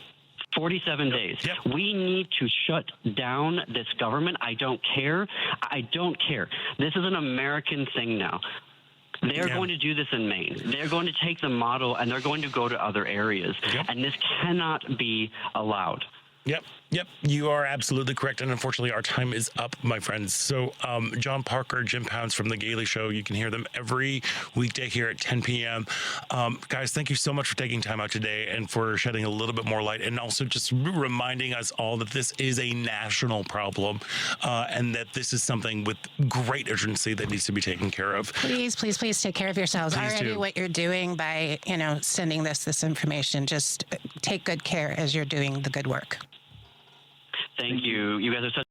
Speaker 8: 47 days.
Speaker 2: Yep.
Speaker 8: We need to shut down this government. I don't care. This is an American thing now. They're going to do this in Maine. They're going to take the model and they're going to go to other areas. Yep. And this cannot be allowed.
Speaker 2: Yep. You are absolutely correct. And unfortunately, our time is up, my friends. So John Parker, Jim Pounds from The Gailey Show, you can hear them every weekday here at 10 p.m. Guys, thank you so much for taking time out today and for shedding a little bit more light and also just reminding us all that this is a national problem and that this is something with great urgency that needs to be taken care of.
Speaker 3: Please take care of yourselves.
Speaker 2: Please
Speaker 3: Already
Speaker 2: do.
Speaker 3: what you're doing by, sending this information, just take good care as you're doing the good work.
Speaker 8: Thank you. You guys are such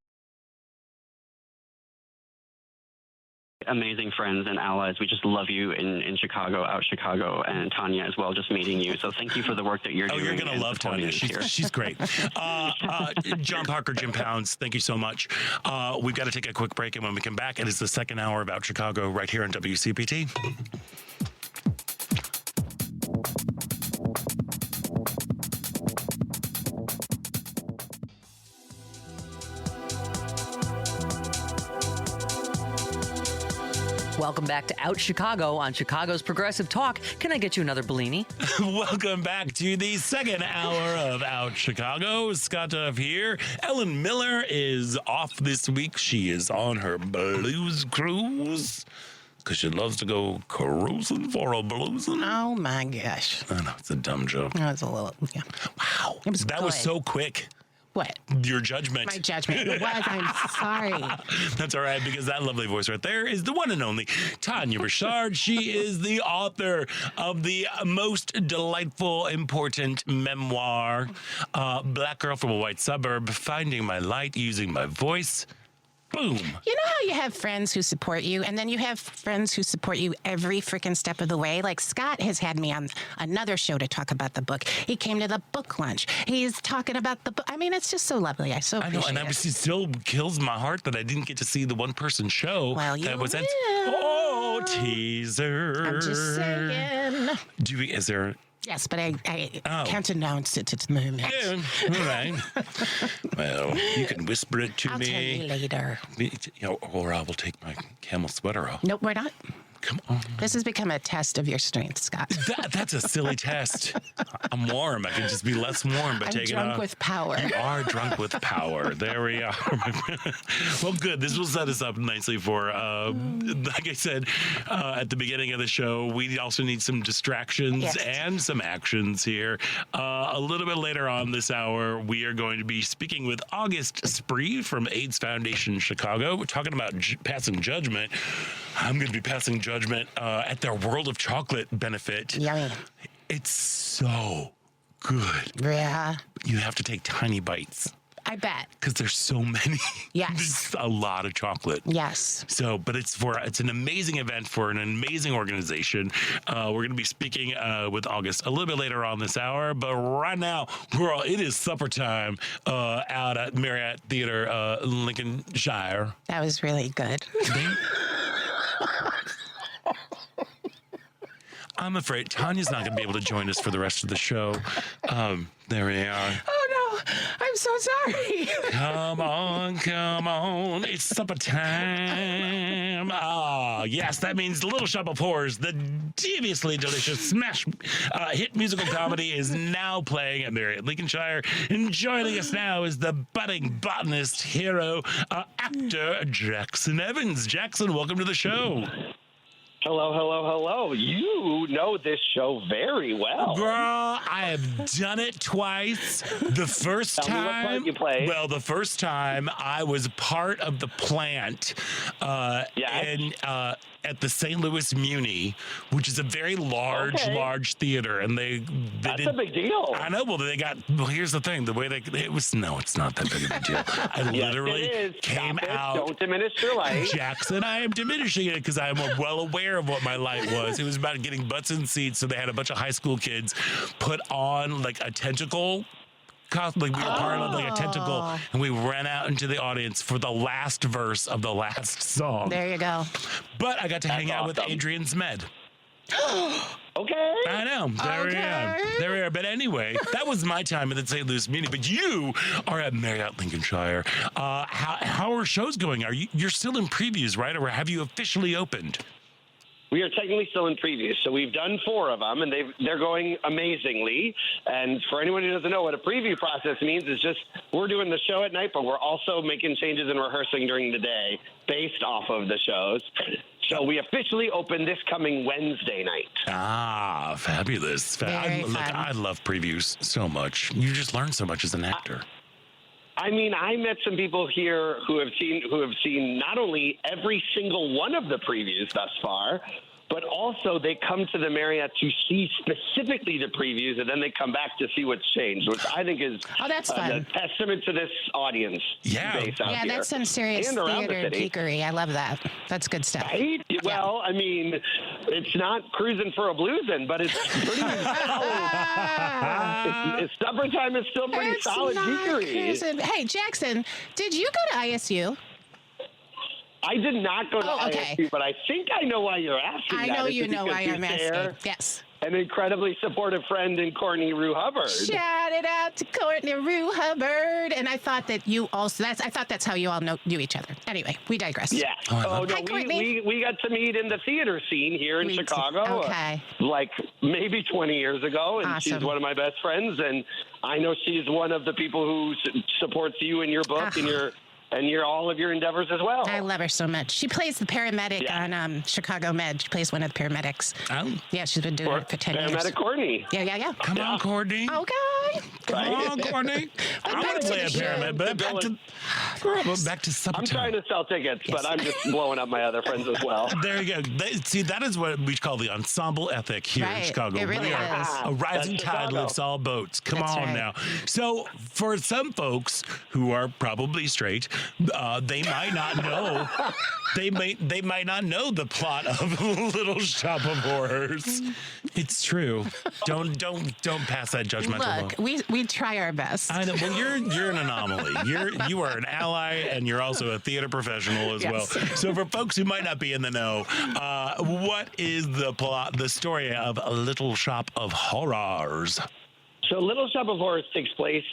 Speaker 8: amazing friends and allies. We just love you in Chicago, out Chicago, and Tanya as well, just meeting you. So thank you for the work that you're doing.
Speaker 2: You're going to love Tanya. She's great. John Parker, Jim Pounds, thank you so much. We've got to take a quick break, and when we come back, it is the second hour of Out Chicago right here on WCPT.
Speaker 1: Welcome back to Out Chicago on Chicago's Progressive Talk. Can I get you another Bellini?
Speaker 2: Welcome back to the second hour of Out Chicago. Scott Duff here. Ellen Miller is off this week. She is on her blues cruise because she loves to go cruising for a bluesing.
Speaker 3: Oh, my gosh.
Speaker 2: I know, it's a dumb joke.
Speaker 3: That was a little, yeah.
Speaker 2: Wow. That was so quick.
Speaker 3: What?
Speaker 2: Your judgment.
Speaker 3: My judgment. It was. I'm sorry.
Speaker 2: That's all right, because that lovely voice right there is the one and only Tania Richard. She is the author of the most delightful, important memoir, Black Girl from a White Suburb, Finding My Light Using My Voice. Boom.
Speaker 3: You know how you have friends who support you, and then you have friends who support you every freaking step of the way? Like Scott has had me on another show to talk about the book. He came to the book lunch. He's talking about the book. I mean, it's just so lovely. I so appreciate it.
Speaker 2: It still kills my heart that I didn't get to see the one-person show.
Speaker 3: Well, you
Speaker 2: that was
Speaker 3: will.
Speaker 2: Oh, teaser.
Speaker 3: I'm just saying.
Speaker 2: Is there...
Speaker 3: Yes, but I can't announce it at the moment.
Speaker 2: Yeah, all right. Well, you can whisper it to
Speaker 3: I'll
Speaker 2: me.
Speaker 3: tell you later.
Speaker 2: Or I will take my camel sweater off.
Speaker 3: Nope, we're not.
Speaker 2: Come on.
Speaker 3: This has become a test of your strength, Scott.
Speaker 2: That's a silly test. I'm warm. I can just be less warm by taking off.
Speaker 3: I'm drunk with power.
Speaker 2: You are drunk with power. There we are. Well, good. This will set us up nicely for, like I said at the beginning of the show, we also need some distractions and some actions here. A little bit later on this hour, we are going to be speaking with August Spree from AIDS Foundation Chicago. We're talking about passing judgment. I'm going to be passing judgment at their World of Chocolate benefit.
Speaker 3: Yummy.
Speaker 2: It's so good.
Speaker 3: Yeah.
Speaker 2: You have to take tiny bites.
Speaker 3: I bet.
Speaker 2: Because there's so many.
Speaker 3: Yes.
Speaker 2: There's a lot of chocolate.
Speaker 3: Yes.
Speaker 2: So, but it's an amazing event for an amazing organization. We're going to be speaking with August a little bit later on this hour. But right now, it is supper time out at Marriott Theater, Lincolnshire.
Speaker 3: That was really good.
Speaker 2: I'm afraid Tanya's not going to be able to join us for the rest of the show. There we are.
Speaker 3: Oh, no. I'm so sorry.
Speaker 2: Come on. It's supper time. Yes, that means Little Shop of Horrors, the deviously delicious smash hit musical comedy, is now playing at Marriott Lincolnshire. And joining us now is the budding botanist, hero, actor Jackson Evans. Jackson, welcome to the show.
Speaker 10: Hello, hello, hello. You know this show very well.
Speaker 2: Girl, I have done it twice. The first
Speaker 10: Tell me what part you played.
Speaker 2: Well, the first time I was part of the plant at the St. Louis Muni, which is a very large theater, and
Speaker 10: that's a big deal.
Speaker 2: I know. Well, here's the thing: the way it's not that big of a deal. I literally came out.
Speaker 10: Don't diminish your light,
Speaker 2: Jackson. I am diminishing it because I am well aware of what my light was. It was about getting butts in seats, so they had a bunch of high school kids put on like a tentacle. Like we were part of like a tentacle, and we ran out into the audience for the last verse of the last song.
Speaker 3: There you go.
Speaker 2: But I got to hang out with Adrian Zmed.
Speaker 10: Okay.
Speaker 2: I know. There we are. But anyway, that was my time at the St. Louis Muni. But you are at Marriott Lincolnshire. How are shows going? You're still in previews, right? Or have you officially opened?
Speaker 10: We are technically still in previews, so we've done 4 of them, and they're going amazingly. And for anyone who doesn't know what a preview process means, is just we're doing the show at night, but we're also making changes and rehearsing during the day based off of the shows. So we officially open this coming Wednesday night.
Speaker 2: Ah, fabulous! I love previews so much. You just learn so much as an actor.
Speaker 10: I mean, I met some people here who have seen not only every single one of the previews thus far, but also they come to the Marriott to see specifically the previews, and then they come back to see what's changed, which I think is
Speaker 3: that's fun.
Speaker 10: A testament to this audience. Base out here.
Speaker 3: That's some serious theater geekery. I love that. That's good stuff.
Speaker 10: Right? Yeah. Well, I mean, it's not cruising for a bluesin', but it's pretty solid. Summertime is still pretty solid geekery.
Speaker 3: Hey, Jackson, did you go to ISU?
Speaker 10: I did not go to ISU, but I think I know why you're asking.
Speaker 3: I know you know why I'm asking. Yes.
Speaker 10: An incredibly supportive friend in Courtney Rue Hubbard.
Speaker 3: Shout it out to Courtney Rue Hubbard. And I thought that you also, I thought that's how you all knew each other. Anyway, we digress.
Speaker 10: Yeah.
Speaker 3: Hi,
Speaker 10: we got to meet in the theater scene here in Chicago.
Speaker 3: Okay.
Speaker 10: Like maybe 20 years ago. And
Speaker 3: awesome.
Speaker 10: She's one of my best friends. And I know she's one of the people who supports you in your book and all of your endeavors as well.
Speaker 3: I love her so much. She plays the paramedic on Chicago Med. She plays one of the paramedics.
Speaker 2: Oh.
Speaker 3: Yeah, she's been doing it for 10 years.
Speaker 10: Paramedic Courtney.
Speaker 3: Yeah.
Speaker 2: Come on, Courtney.
Speaker 3: Okay.
Speaker 2: Come on, Courtney. I want to play a paramedic, but back to supper
Speaker 10: I'm trying to sell tickets, but I'm just blowing up my other friends as well.
Speaker 2: There you go. See, that is what we call the ensemble ethic here in Chicago.
Speaker 3: It really is.
Speaker 2: A rising tide lifts all boats. Come on now. So for some folks who are probably straight, they might not know. They might not know the plot of Little Shop of Horrors. It's true. Don't pass that judgmental
Speaker 3: Look, we try our best.
Speaker 2: I know. Well, you're an anomaly. You are an ally, and you're also a theater professional as well. So for folks who might not be in the know, what is the plot, the story of Little Shop of Horrors?
Speaker 10: So Little Shop of Horrors takes place,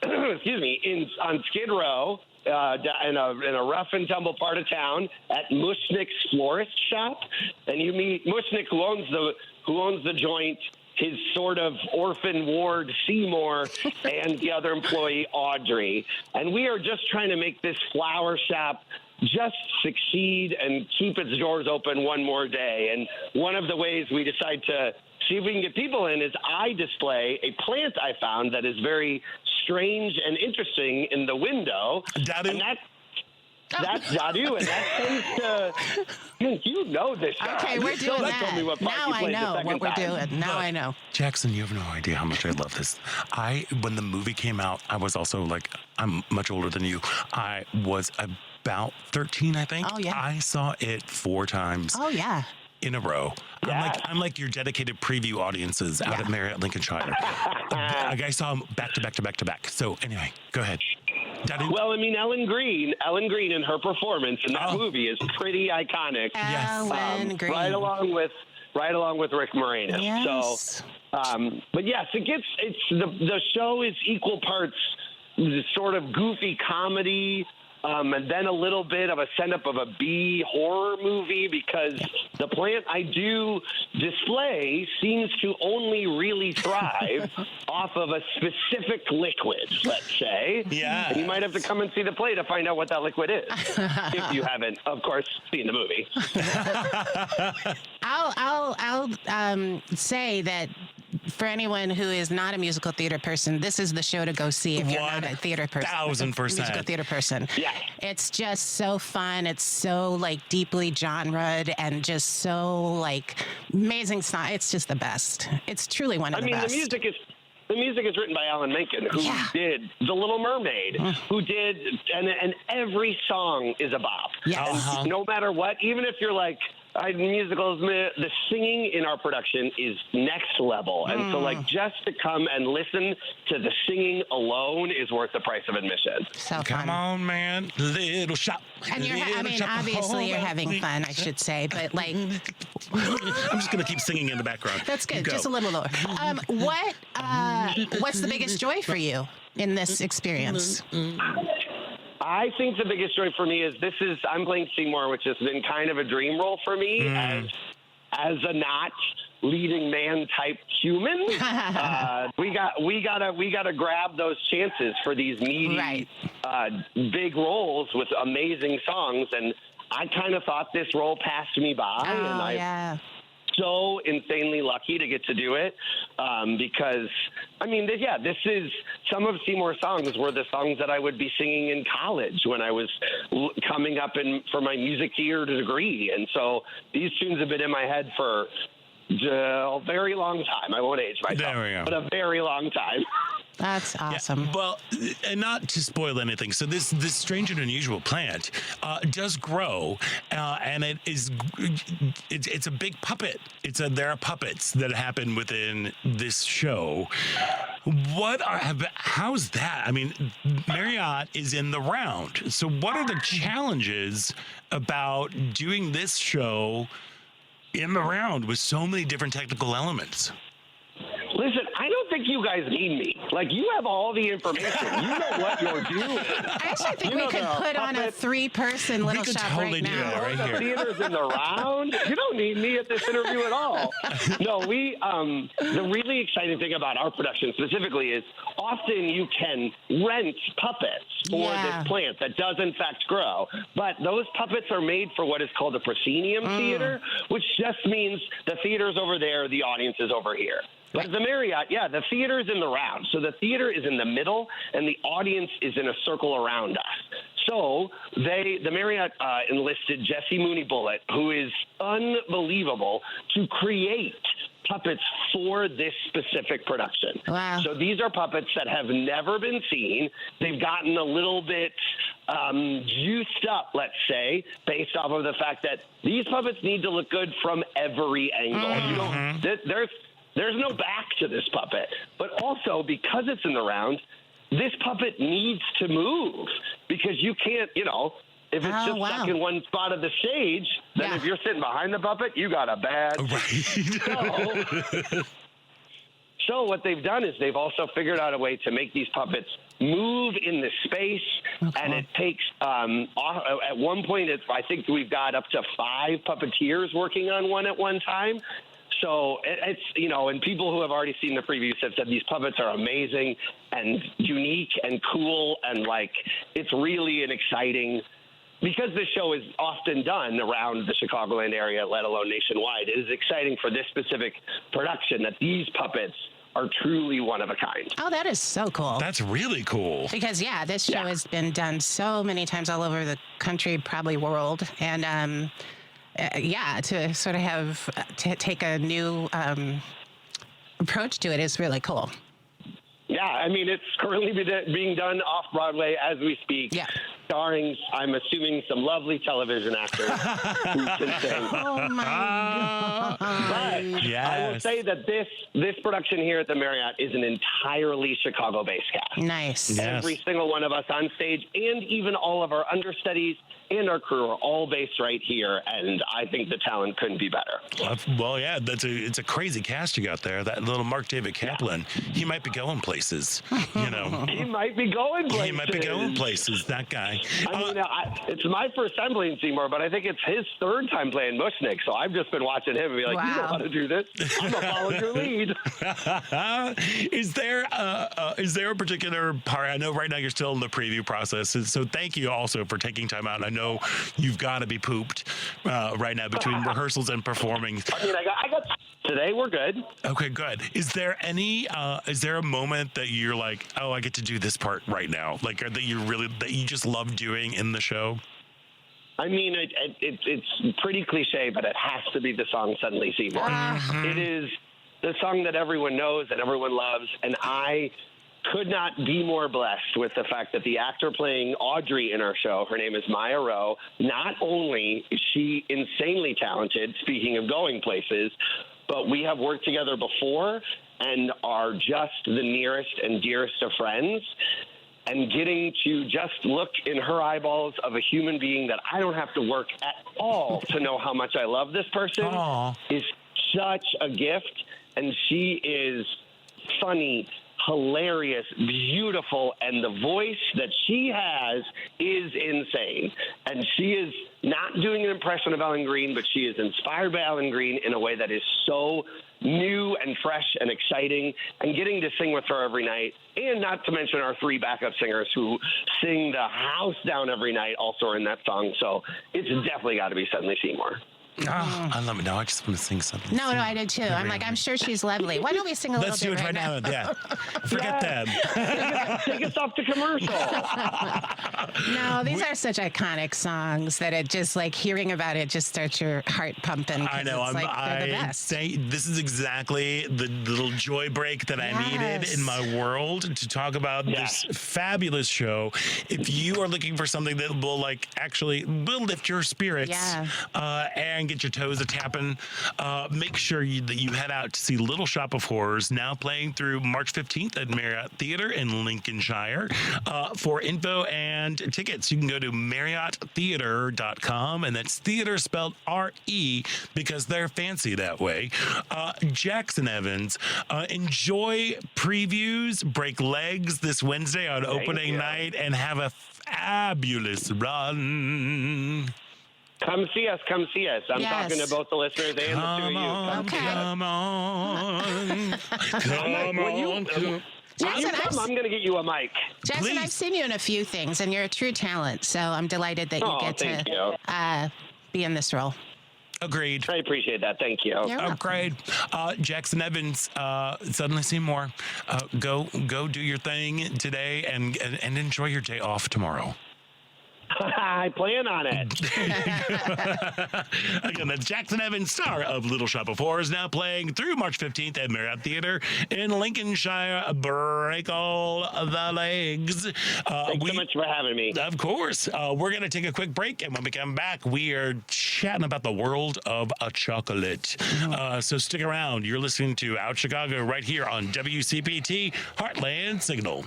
Speaker 10: on Skid Row. In a rough and tumble part of town at Mushnick's florist shop, and you meet Mushnick, who owns the joint, his sort of orphan ward Seymour, and the other employee Audrey, and we are just trying to make this flower shop just succeed and keep its doors open one more day. And one of the ways we decide to see if we can get people in is I display a plant I found that is very strange and interesting in the window.
Speaker 2: Dadu.
Speaker 10: And that's Dadu, and that tends to, you know this.
Speaker 3: Okay, we're doing that. Now I know what we're doing. Now I know.
Speaker 2: Jackson, you have no idea how much I love this. When the movie came out, I was also like, I'm much older than you. I was about 13, I think.
Speaker 3: Oh, yeah.
Speaker 2: I saw it 4 times.
Speaker 3: Oh, yeah.
Speaker 2: In a row.
Speaker 10: Yeah.
Speaker 2: I'm like your dedicated preview audiences out at Marriott Lincolnshire. I saw them back to back. So anyway, go ahead. Daddy.
Speaker 10: Well, I mean, Ellen Green in her performance in that movie is pretty iconic.
Speaker 3: Ellen Green.
Speaker 10: Right along with Rick Moranis.
Speaker 3: Yes.
Speaker 10: So, but yes, the show is equal parts sort of goofy comedy, and then a little bit of a send-up of a B horror movie, because the plant I do display seems to only really thrive off of a specific liquid, let's say.
Speaker 2: Yeah.
Speaker 10: And you might have to come and see the play to find out what that liquid is, if you haven't, of course, seen the movie.
Speaker 3: I'll say that for anyone who is not a musical theater person, this is the show to go see if you're not a theater person.
Speaker 2: 1,000%.
Speaker 3: Musical theater person.
Speaker 10: Yeah.
Speaker 3: It's just so fun. It's so like deeply genred and just so like amazing style. It's just the best. It's truly one of the best.
Speaker 10: The music is written by Alan Menken, who did The Little Mermaid, who did, and every song is a bop.
Speaker 3: Yes.
Speaker 10: And no matter what, even if you're like, musicals, the singing in our production is next level. And so, like, just to come and listen to the singing alone is worth the price of admission.
Speaker 3: So
Speaker 2: Come
Speaker 3: fun.
Speaker 2: on, man. Little shop.
Speaker 3: And obviously you're having fun, I should say, but like...
Speaker 2: I'm just going to keep singing in the background.
Speaker 3: That's good. Just a little lower. What's the biggest joy for you in this experience?
Speaker 10: I think the biggest joy for me is I'm playing Seymour, which has been kind of a dream role for me as a not leading man type human. We gotta grab those chances for these meaty, big roles with amazing songs, and I kind of thought this role passed me by, and I'm so insanely lucky to get to do it, because this is some of Seymour's songs were the songs that I would be singing in college when I was coming up for my music theater degree, and so these tunes have been in my head for a very long time. I won't age myself,
Speaker 2: there we go.
Speaker 10: But a very long time.
Speaker 3: That's awesome.
Speaker 2: Yeah, well, and not to spoil anything, so this strange and unusual plant does grow, and it's a big puppet. There are puppets that happen within this show. How's that? I mean, Marriott is in the round, so what are the challenges about doing this show in the round with so many different technical elements?
Speaker 10: Listen, I don't think you guys need me. Like, you have all the information. You know what you're doing.
Speaker 3: I actually think we could put on a 3-person little shop
Speaker 2: totally
Speaker 3: right
Speaker 2: do
Speaker 3: now.
Speaker 2: that right
Speaker 10: The
Speaker 2: here.
Speaker 10: theater's in the round. You don't need me at this interview at all. No, the really exciting thing about our production specifically is often you can rent puppets for this plant that does in fact grow. But those puppets are made for what is called a proscenium theater, which just means the theater's over there, the audience is over here. But the Marriott, the theater is in the round. So the theater is in the middle, and the audience is in a circle around us. So the Marriott enlisted Jesse Mooney Bullitt, who is unbelievable, to create puppets for this specific production.
Speaker 3: Wow.
Speaker 10: So these are puppets that have never been seen. They've gotten a little bit juiced up, let's say, based off of the fact that these puppets need to look good from every angle. You don't, there's no back to this puppet. But also, because it's in the round, this puppet needs to move, because you can't, if it's just stuck in one spot of the stage, then if you're sitting behind the puppet, you got a bad. So what they've done is they've also figured out a way to make these puppets move in the space, and it takes at one point I think we've got up to 5 puppeteers working on one at one time. So it's, and people who have already seen the previews have said these puppets are amazing and unique and cool, and it's really an exciting, because this show is often done around the Chicagoland area, let alone nationwide. It is exciting for this specific production that these puppets are truly one of a kind.
Speaker 3: Oh, that is so cool.
Speaker 2: That's really cool.
Speaker 3: Because, this show has been done so many times all over the country, probably world. And, to sort of to take a new approach to it is really cool.
Speaker 10: Yeah, I mean, it's currently being done off-Broadway as we speak, starring, I'm assuming, some lovely television actors who can sing.
Speaker 3: Oh, my God.
Speaker 10: But I will say that this production here at the Marriott is an entirely Chicago-based cast.
Speaker 3: Nice.
Speaker 10: Every single one of us on stage, and even all of our understudies and our crew are all based right here, and I think the talent couldn't be better.
Speaker 2: Well, yeah, it's a crazy cast you got there. That little Mark David Kaplan, he might be going places, you know.
Speaker 10: He might be going places.
Speaker 2: He might be going places, that guy.
Speaker 10: I mean, it's my first time playing Seymour, but I think it's his third time playing Mushnick, so I've just been watching him and be like, you know how to do this. I'm going to follow your lead.
Speaker 2: Is there a particular part? I know right now you're still in the preview process, so thank you also for taking time out. I know you've got to be pooped right now between rehearsals and performing.
Speaker 10: I mean, I got today. We're good.
Speaker 2: Okay, good. Is there a moment that you're like, oh, I get to do this part right now, like that you just love doing in the show?
Speaker 10: I mean, it's pretty cliche, but it has to be the song Suddenly Seymour.
Speaker 2: Mm-hmm.
Speaker 10: It is the song that everyone knows and everyone loves, and I could not be more blessed with the fact that the actor playing Audrey in our show, her name is Maya Rowe, not only is she insanely talented, speaking of going places, but we have worked together before and are just the nearest and dearest of friends. And getting to just look in her eyeballs of a human being that I don't have to work at all to know how much I love this person is such a gift. And she is funny, hilarious, beautiful, and the voice that she has is insane. And she is not doing an impression of Ellen Green, but she is inspired by Ellen Green in a way that is so new and fresh and exciting, and getting to sing with her every night, and not to mention our 3 backup singers who sing the house down every night also are in that song. So it's definitely got to be Suddenly Seymour.
Speaker 2: Oh, I love it. Now I just want to sing something.
Speaker 3: No, I did too. I'm like, I'm sure she's lovely. Why don't we sing a little bit?
Speaker 2: Let's do it right now. Yeah. Forget that.
Speaker 10: Take us off to commercial.
Speaker 3: No, these are such iconic songs that it just, like, hearing about it just starts your heart pumping.
Speaker 2: I know.
Speaker 3: They're the best.
Speaker 2: This is exactly the little joy break that I needed in my world to talk about this fabulous show. If you are looking for something that will will lift your spirits and get your toes a tapping, make sure that you head out to see Little Shop of Horrors, now playing through March 15th at Marriott Theater in Lincolnshire. For info and tickets, you can go to MarriottTheater.com, and that's theater spelled R-E because they're fancy that way. Jackson Evans, enjoy previews, break legs this Wednesday on opening night, and have a fabulous run.
Speaker 10: Come see us. I'm talking to both the listeners and the 2 of you.
Speaker 2: Come on.
Speaker 3: Jackson,
Speaker 10: I'm going to get you a mic.
Speaker 3: Jackson,
Speaker 2: Please.
Speaker 3: I've seen you in a few things, and you're a true talent. So I'm delighted that you get to be in this role.
Speaker 2: Agreed.
Speaker 10: I appreciate that. Thank you.
Speaker 2: Great. Jackson Evans, Suddenly Seymour, go do your thing today and enjoy your day off tomorrow.
Speaker 10: I plan on it.
Speaker 2: Again, that's Jackson Evans, star of Little Shop of Horrors, now playing through March 15th at Marriott Theater in Lincolnshire. Break all the legs.
Speaker 10: Thanks so much for having me.
Speaker 2: Of course. We're going to take a quick break, and when we come back, we are chatting about the world of a chocolate. So stick around. You're listening to Out Chicago right here on WCPT Heartland Signal.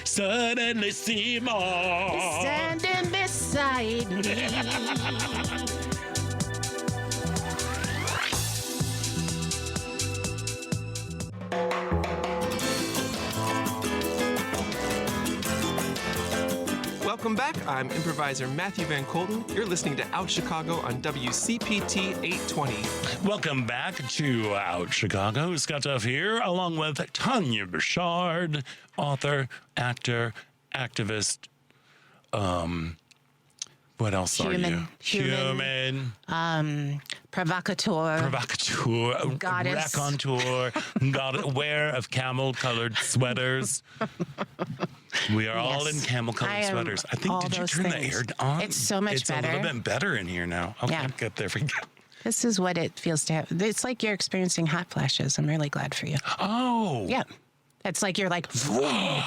Speaker 2: Suddenly Seymour
Speaker 3: standing beside me.
Speaker 11: Welcome back. I'm improviser Matthew Van Colton. You're listening to Out Chicago on WCPT 820.
Speaker 2: Welcome back to Out Chicago. Scott Duff here, along with Tania Richard, author, actor, activist. What else are you? Human.
Speaker 3: Provocateur.
Speaker 2: Goddess. Raconteur. Wearer of camel-colored sweaters. We are all in camel-colored sweaters. I think, did you turn the air on?
Speaker 3: It's so much better.
Speaker 2: It's a little bit better in here now. Okay, good. There we go.
Speaker 3: This is what it feels to have. It's like you're experiencing hot flashes. I'm really glad for you.
Speaker 2: Oh.
Speaker 3: Yeah. It's like you're like, whoa.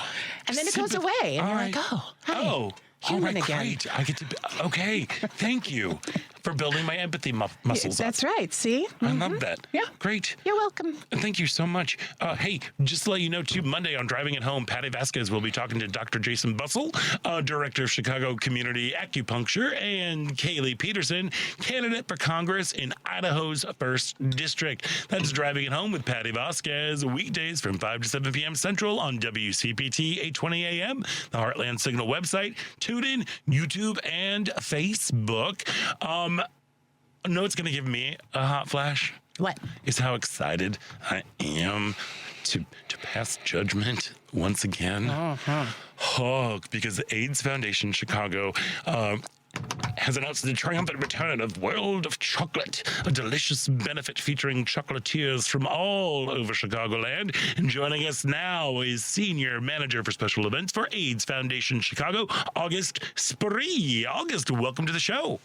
Speaker 3: And then it goes away. And you're like, oh, hi.
Speaker 2: Oh.
Speaker 3: Human
Speaker 2: all right,
Speaker 3: again.
Speaker 2: great. I get to be, okay. Thank you. for building my empathy muscles.
Speaker 3: That's right. See?
Speaker 2: I love that.
Speaker 3: Yeah.
Speaker 2: Great.
Speaker 3: You're welcome.
Speaker 2: Thank you so much. Hey, just to let you know, too, Monday on Driving It Home, Patty Vasquez will be talking to Dr. Jason Bussell, Director of Chicago Community Acupuncture, and Kaylee Peterson, candidate for Congress in Idaho's 1st District. That's Driving It Home with Patty Vasquez, weekdays from 5 to 7 p.m. Central on WCPT 820 a.m., the Heartland Signal website, TuneIn, YouTube, and Facebook. Know what's going to give me a hot flash?
Speaker 3: What?
Speaker 2: Is how excited I am to pass judgment once again. Because the AIDS Foundation Chicago has announced the triumphant return of World of Chocolate, a delicious benefit featuring chocolatiers from all over Chicagoland. And joining us now is Senior Manager for Special Events for AIDS Foundation Chicago, August Spree. August, welcome to the show.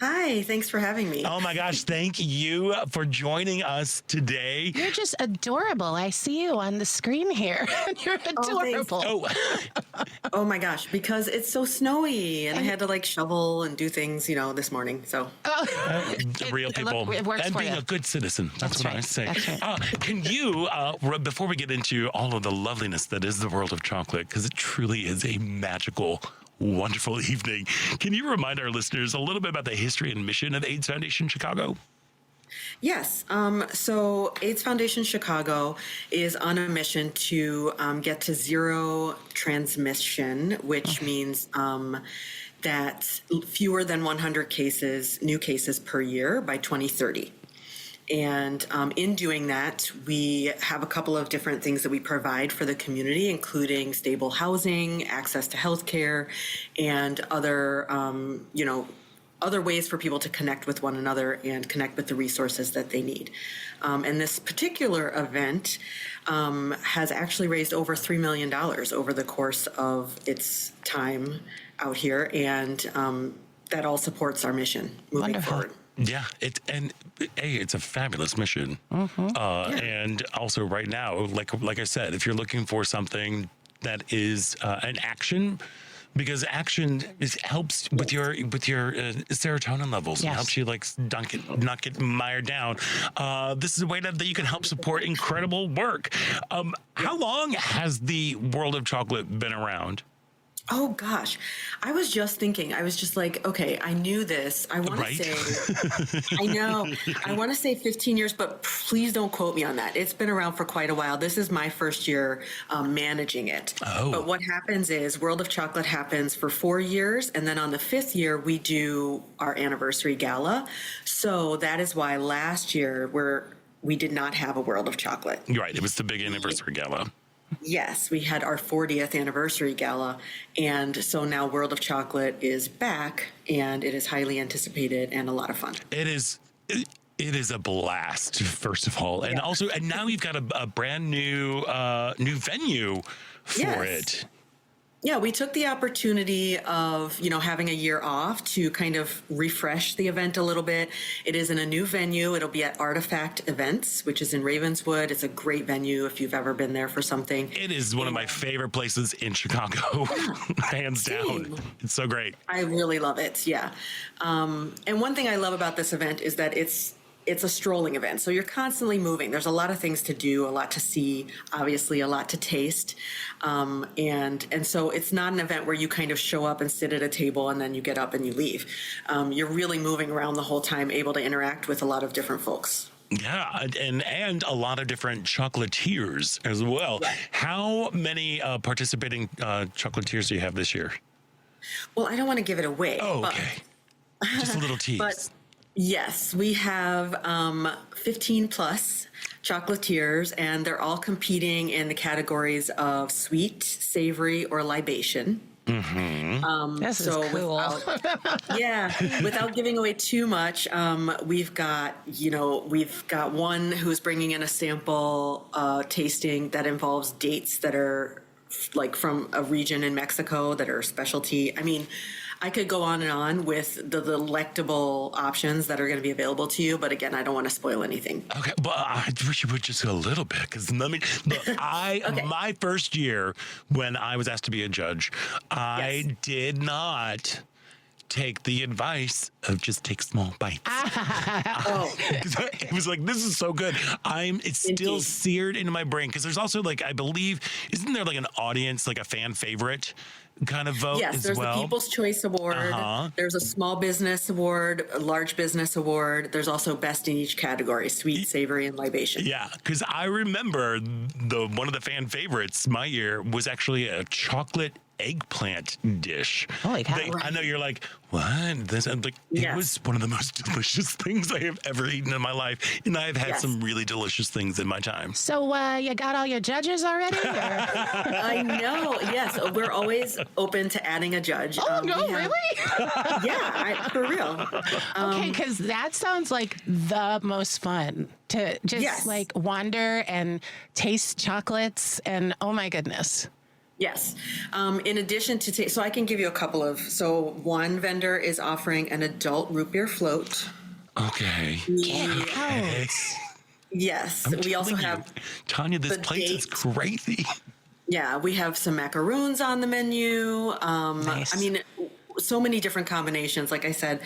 Speaker 12: Hi, thanks for having me.
Speaker 2: Oh my gosh, thank you for joining us today.
Speaker 3: You're just adorable. I see you on the screen here. You're adorable.
Speaker 12: Oh my gosh, because it's so snowy and I had to like shovel and do things, this morning. So
Speaker 2: real people
Speaker 3: it works
Speaker 2: and
Speaker 3: for
Speaker 2: being
Speaker 3: you.
Speaker 2: a good citizen. That's what
Speaker 3: right.
Speaker 2: I say.
Speaker 3: That's right.
Speaker 2: Can you, before we get into all of the loveliness that is the world of chocolate, because it truly is a magical, wonderful evening. Can you remind our listeners a little bit about the history and mission of AIDS Foundation Chicago?
Speaker 12: Yes. So AIDS Foundation Chicago is on a mission to get to zero transmission, which means that fewer than 100 new cases per year by 2030. And in doing that, we have a couple of different things that we provide for the community, including stable housing, access to healthcare, and other, other ways for people to connect with one another and connect with the resources that they need. And this particular event has actually raised over $3 million over the course of its time out here, and that all supports our mission moving forward.
Speaker 2: Yeah, it's a fabulous mission, and also right now, like I said, if you're looking for something that is an action, because action helps with your serotonin levels, and helps you not get mired down. This is a way that you can help support incredible work. How long has the World of Chocolate been around?
Speaker 12: Oh gosh, I was just thinking. I was just like, okay, I knew this. I want to say, I know, I want to say 15 years, but please don't quote me on that. It's been around for quite a while. This is my first year managing it. But what happens is World of Chocolate happens for 4 years, and then on the 5th year we do our anniversary gala. So that is why last year we did not have a World of Chocolate.
Speaker 2: Right, it was the big anniversary gala.
Speaker 12: Yes, we had our 40th anniversary gala, and so now World of Chocolate is back, and it is highly anticipated and a lot of fun.
Speaker 2: It is a blast, first of all, and also, and now you've got a brand new venue for it.
Speaker 12: Yeah, we took the opportunity of, having a year off to kind of refresh the event a little bit. It is in a new venue. It'll be at Artifact Events, which is in Ravenswood. It's a great venue if you've ever been there for something.
Speaker 2: It is one of my favorite places in Chicago, hands down. It's so great.
Speaker 12: I really love it, yeah. And one thing I love about this event is that it's a strolling event. So you're constantly moving. There's a lot of things to do, a lot to see, obviously a lot to taste. And so it's not an event where you kind of show up and sit at a table and then you get up and you leave. You're really moving around the whole time, able to interact with a lot of different folks.
Speaker 2: Yeah, and a lot of different chocolatiers as well. Right. How many participating chocolatiers do you have this year?
Speaker 12: Well, I don't want to give it away.
Speaker 2: Oh, okay. Just a little tease.
Speaker 12: But yes, we have 15 plus chocolatiers, and they're all competing in the categories of sweet, savory, or libation.
Speaker 3: This is cool.
Speaker 12: Without giving away too much, we've got one who's bringing in a sample tasting that involves dates that are like from a region in Mexico that are specialty. I mean, I could go on and on with the delectable options that are going to be available to you, but again, I don't want to spoil anything.
Speaker 2: Okay, but I wish you would just a little bit, because my first year when I was asked to be a judge, I did not take the advice of just take small bites. It was like, this is so good. It's still seared into my brain because there's also like, I believe, isn't there like an audience, like a fan favorite kind of vote
Speaker 12: yes,
Speaker 2: as
Speaker 12: there's
Speaker 2: well?
Speaker 12: the People's Choice Award. There's a Small Business Award, a Large Business Award. There's also Best in each category, sweet, savory, and libation.
Speaker 2: Yeah, because I remember one of the fan favorites my year was actually a chocolate eggplant dish.
Speaker 3: Holy cow.
Speaker 2: I know you're like, what? It was one of the most delicious things I have ever eaten in my life. And I've had some really delicious things in my time.
Speaker 3: So you got all your judges already?
Speaker 12: I know. Yes. We're always open to adding a judge.
Speaker 3: Oh, no, really?
Speaker 12: Yeah, for real.
Speaker 3: Okay, because that sounds like the most fun to just like wander and taste chocolates and oh my goodness.
Speaker 12: Yes. In addition to, so I can give you a couple of, so one vendor is offering an adult root beer float.
Speaker 2: Okay.
Speaker 12: Yes. We also have
Speaker 2: Tania, this place is crazy.
Speaker 12: Yeah, we have some macaroons on the menu.
Speaker 3: Nice.
Speaker 12: I mean, so many different combinations. Like I said,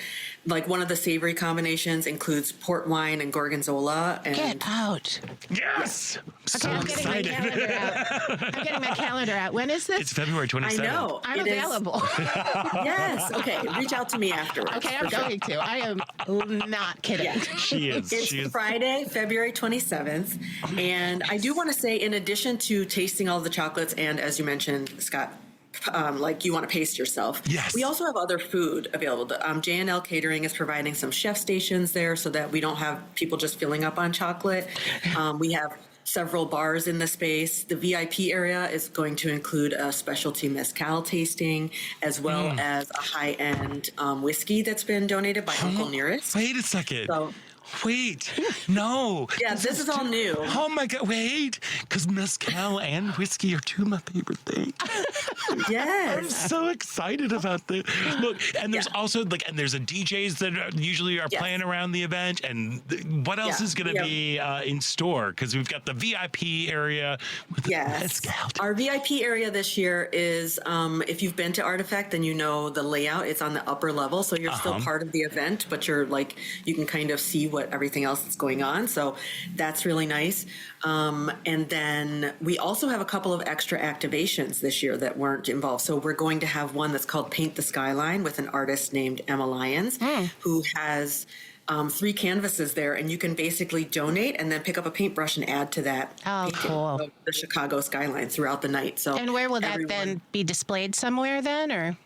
Speaker 12: like one of the savory combinations includes port wine and gorgonzola. And
Speaker 3: get out.
Speaker 2: Yes.
Speaker 3: Okay, I'm getting my calendar out. I'm getting my calendar out. When is this?
Speaker 2: It's February 27th.
Speaker 12: I know.
Speaker 3: I'm available.
Speaker 12: Yes. Okay. Reach out to me afterwards.
Speaker 3: Okay, I'm going to. I am not kidding.
Speaker 12: Yeah.
Speaker 2: She is.
Speaker 12: It's Friday, February 27th. And I do want to say, in addition to tasting all the chocolates, and as you mentioned, Scott, like you want to pace yourself.
Speaker 2: Yes.
Speaker 12: We also have other food available. J&L Catering is providing some chef stations there so that we don't have people just filling up on chocolate. We have several bars in the space. The VIP area is going to include a specialty mezcal tasting as well as a high-end whiskey that's been donated by Uncle Nearest.
Speaker 2: Wait a second.
Speaker 12: So,
Speaker 2: wait, no.
Speaker 12: Yeah, this is all new.
Speaker 2: Oh my God, wait, because mezcal and whiskey are two of my favorite things.
Speaker 12: Yes.
Speaker 2: I'm so excited about this. Look, and there's also and there's a DJs that usually are playing around the event. And what else is going to be in store? Because we've got the VIP area with the mezcal.
Speaker 12: Our VIP area this year is, if you've been to Artifact, then you know the layout. It's on the upper level, so you're still part of the event, but you're you can kind of see what everything else that's going on. So that's really nice. And then we also have a couple of extra activations this year that weren't involved. So we're going to have one that's called Paint the Skyline with an artist named Emma Lyons, who has 3 canvases there, and you can basically donate and then pick up a paintbrush and add to that.
Speaker 3: Oh, cool.
Speaker 12: Of the Chicago skyline throughout the night. So,
Speaker 3: and where will that then be displayed somewhere then, or?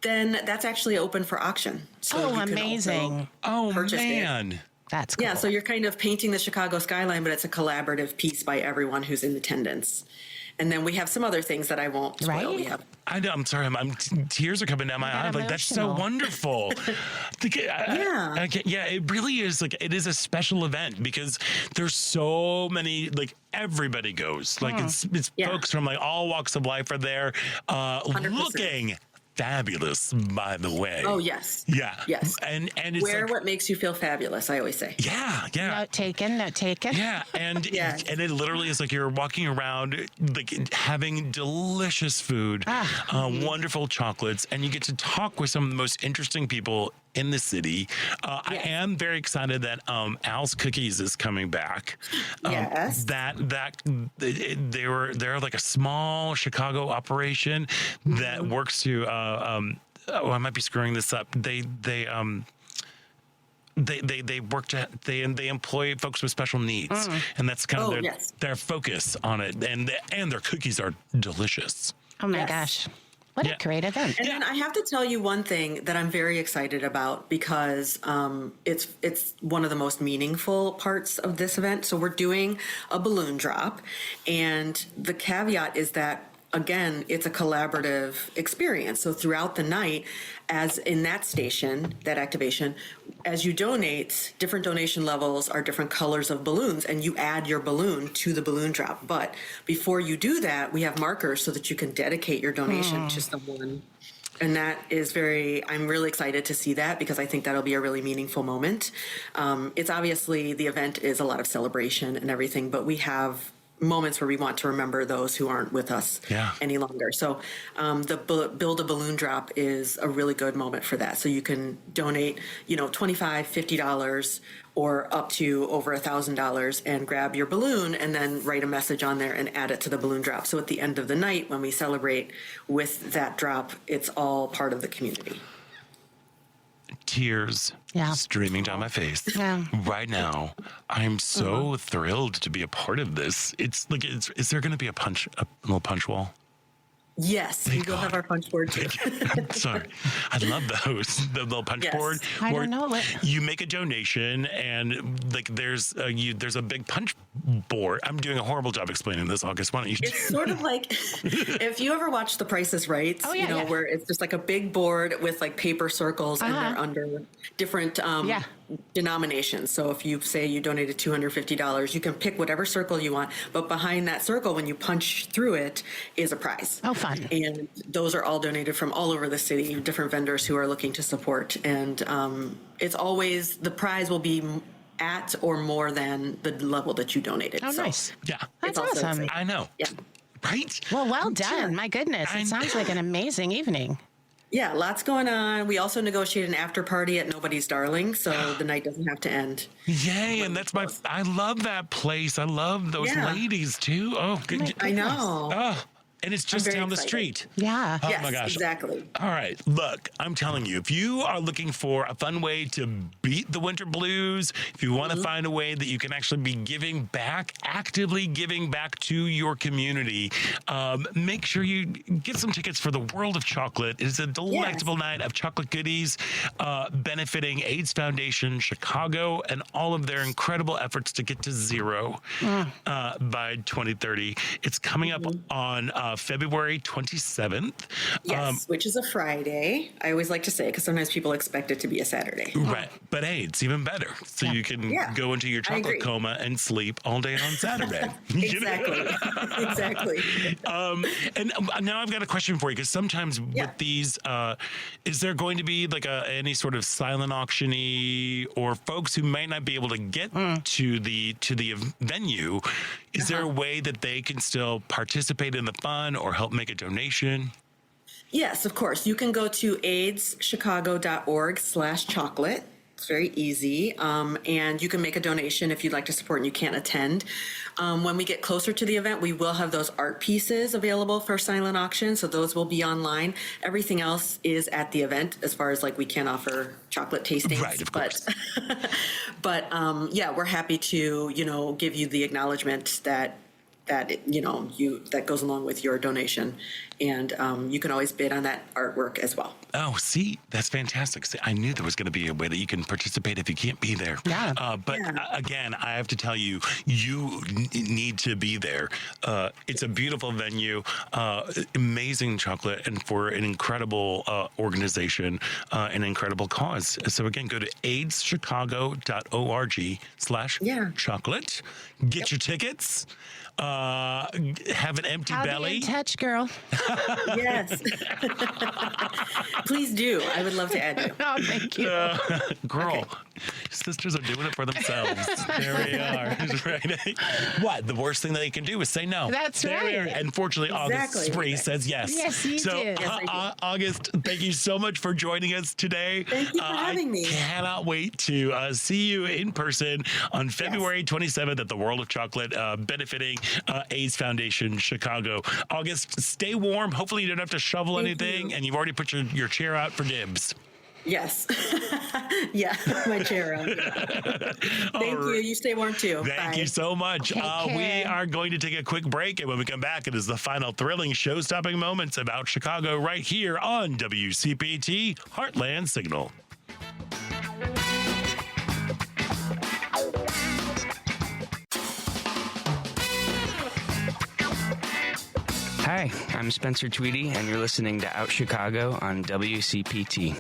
Speaker 12: Then that's actually open for auction. So you
Speaker 3: amazing.
Speaker 2: Oh,
Speaker 12: purchase
Speaker 2: man.
Speaker 12: It.
Speaker 3: That's cool.
Speaker 12: Yeah, so you're kind of painting the Chicago skyline, but it's a collaborative piece by everyone who's in attendance. And then we have some other things that I won't spoil. We have.
Speaker 2: I know. I'm sorry. Tears are coming down my eyes. Like, that's so wonderful. Yeah, it really is. It is a special event because there's so many. Everybody goes. It's folks from all walks of life are there,
Speaker 12: 100%.
Speaker 2: looking fabulous, by the way.
Speaker 12: Oh, yes.
Speaker 2: Yeah.
Speaker 12: Yes.
Speaker 2: And it's
Speaker 12: wear what makes you feel fabulous, I always say.
Speaker 2: Yeah.
Speaker 3: Note taken.
Speaker 2: Yeah. And and it literally is you're walking around having delicious food, wonderful chocolates, and you get to talk with some of the most interesting people in the city. I am very excited that Al's Cookies is coming back.
Speaker 12: Yes.
Speaker 2: They're like a small Chicago operation that works to I might be screwing this up. They employ folks with special needs, and that's kind of their focus on it. And their cookies are delicious.
Speaker 3: Oh my gosh. What a great event.
Speaker 12: And then I have to tell you one thing that I'm very excited about because it's one of the most meaningful parts of this event. So we're doing a balloon drop, and the caveat is that, again, it's a collaborative experience. So throughout the night, as in that station, that activation, as you donate, different donation levels are different colors of balloons, and you add your balloon to the balloon drop. But before you do that, we have markers so that you can dedicate your donation to someone. And that is I'm really excited to see that because I think that'll be a really meaningful moment. It's obviously, the event is a lot of celebration and everything, but we have moments where we want to remember those who aren't with us any longer. So the Build a Balloon Drop is a really good moment for that. So you can donate, $25, $50, or up to over $1,000 and grab your balloon and then write a message on there and add it to the balloon drop. So at the end of the night, when we celebrate with that drop, it's all part of the community.
Speaker 2: Tears streaming down my face right now. I'm so thrilled to be a part of this. It's like, is there going to be a little punch wall?
Speaker 12: Yes, we will have our punch board too.
Speaker 2: Sorry, I love those. The little punch board.
Speaker 3: I don't know what.
Speaker 2: You make a donation, and like there's a big punch board. I'm doing a horrible job explaining this, August. Why don't you?
Speaker 12: It's sort of like if you ever watch The Price is Right. Where it's just like a big board with like paper circles, and they're under different denominations. So if you say you donated $250, you can pick whatever circle you want, but behind that circle, when you punch through it, is a prize.
Speaker 3: Oh, fun.
Speaker 12: And those are all donated from all over the city, different vendors who are looking to support. And it's always, the prize will be at or more than the level that you donated.
Speaker 3: Oh, nice.
Speaker 2: Yeah.
Speaker 3: That's awesome.
Speaker 12: exciting.
Speaker 2: I know.
Speaker 12: Yeah.
Speaker 2: Right?
Speaker 3: Well done. My goodness. It sounds like an amazing evening.
Speaker 12: Yeah, lots going on. We also negotiate an after party at Nobody's Darling, so the night doesn't have to end.
Speaker 2: Yay, and I love that place. I love those ladies too. Oh, good.
Speaker 12: I know.
Speaker 2: Oh, and it's just down the street.
Speaker 3: Yeah.
Speaker 2: Oh
Speaker 12: yes,
Speaker 2: my gosh.
Speaker 12: Exactly.
Speaker 2: All right. Look, I'm telling you, if you are looking for a fun way to beat the winter blues, if you want to find a way that you can actually be actively giving back to your community, make sure you get some tickets for the World of Chocolate. It is a delectable night of chocolate goodies benefiting AIDS Foundation Chicago and all of their incredible efforts to get to zero by 2030. It's coming up on February 27th.
Speaker 12: Yes, which is a Friday. I always like to say, because sometimes people expect it to be a Saturday.
Speaker 2: Right. But hey, it's even better. So you can go into your chocolate coma and sleep all day on Saturday.
Speaker 12: Exactly.
Speaker 2: And now I've got a question for you, because sometimes with these, is there going to be like any sort of silent auction-y, or folks who might not be able to get to the venue, is there a way that they can still participate in the fun or help make a donation?
Speaker 12: Yes, of course. You can go to aidschicago.org/chocolate. It's very easy. And you can make a donation if you'd like to support and you can't attend. When we get closer to the event, we will have those art pieces available for silent auction. So those will be online. Everything else is at the event, as far as like we can't offer chocolate tastings.
Speaker 2: Right, of course.
Speaker 12: But we're happy to, give you the acknowledgement that that goes along with your donation, and you can always bid on that artwork as well.
Speaker 2: Oh, see, that's fantastic. See, I knew there was going to be a way that you can participate if you can't be there. Again, I have to tell you, you need to be there. It's a beautiful venue, amazing chocolate, and for an incredible organization, an incredible cause. So again, go to aidschicago.org/chocolate. Get your tickets. Have an empty belly.
Speaker 3: Be in touch, girl.
Speaker 12: Yes. Please do. I would love to add you.
Speaker 3: Oh, thank you.
Speaker 2: Girl, sisters are doing it for themselves. There we are. Right? What? The worst thing that they can do is say no.
Speaker 3: That's
Speaker 2: there
Speaker 3: right.
Speaker 2: We are. And fortunately, August Spree says yes.
Speaker 3: Yes, you do.
Speaker 12: Yes, I do.
Speaker 2: August, thank you so much for joining us today.
Speaker 12: Thank you for having me.
Speaker 2: I cannot wait to see you in person on February 27th at the World of Chocolate, benefiting AIDS Foundation Chicago. August, stay warm. Hopefully you don't have to shovel anything, and you've already put your chair out for dibs.
Speaker 12: Yes. Yeah, my chair out. Thank you. You stay warm too.
Speaker 2: Thank you so much. We are going to take a quick break, and when we come back, it is the final thrilling show-stopping moments about Chicago right here on WCPT Heartland Signal.
Speaker 13: Hi, I'm Spencer Tweedy, and you're listening to Out Chicago on WCPT.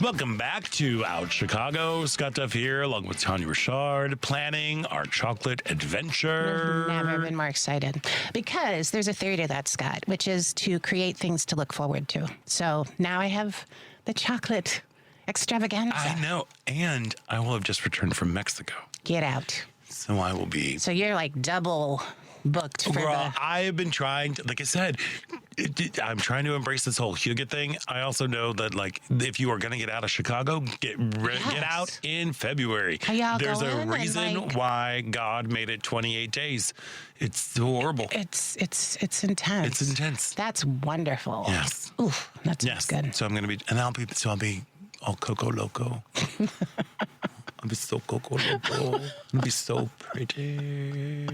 Speaker 2: Welcome back to Out Chicago. Scott Duff here, along with Tania Richard, planning our chocolate adventure.
Speaker 3: I've never been more excited, because there's a theory to that, Scott, which is to create things to look forward to. So now I have the chocolate extravaganza.
Speaker 2: I know, and I will have just returned from Mexico.
Speaker 3: Get out.
Speaker 2: So I will be.
Speaker 3: So you're like double booked for
Speaker 2: Girl, I have been trying to, like I said, I'm trying to embrace this whole Hugo thing. I also know that, like, if you are going to get out of Chicago, get out in February. There's a reason why God made it 28 days. It's horrible.
Speaker 3: It's intense.
Speaker 2: It's intense.
Speaker 3: That's wonderful.
Speaker 2: Yes.
Speaker 3: Ooh, that sounds good.
Speaker 2: So I'm going to be, and I'll be all Coco Loco. I'll be so Coco Loco. I'll be so pretty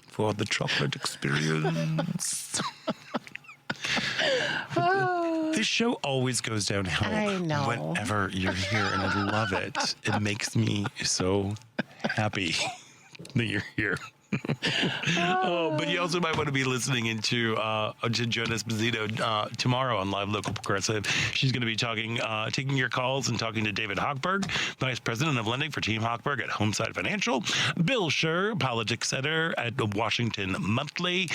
Speaker 2: for the chocolate experience. This show always goes downhill.
Speaker 3: I know.
Speaker 2: Whenever you're here, and I love it. It makes me so happy that you're here. But you also might want to be listening into to Joan Esposito tomorrow on Live Local Progressive. She's going to be taking your calls and talking to David Hochberg, Vice President of Lending for Team Hochberg at Homeside Financial, Bill Scher, Politics Editor at the Washington Monthly,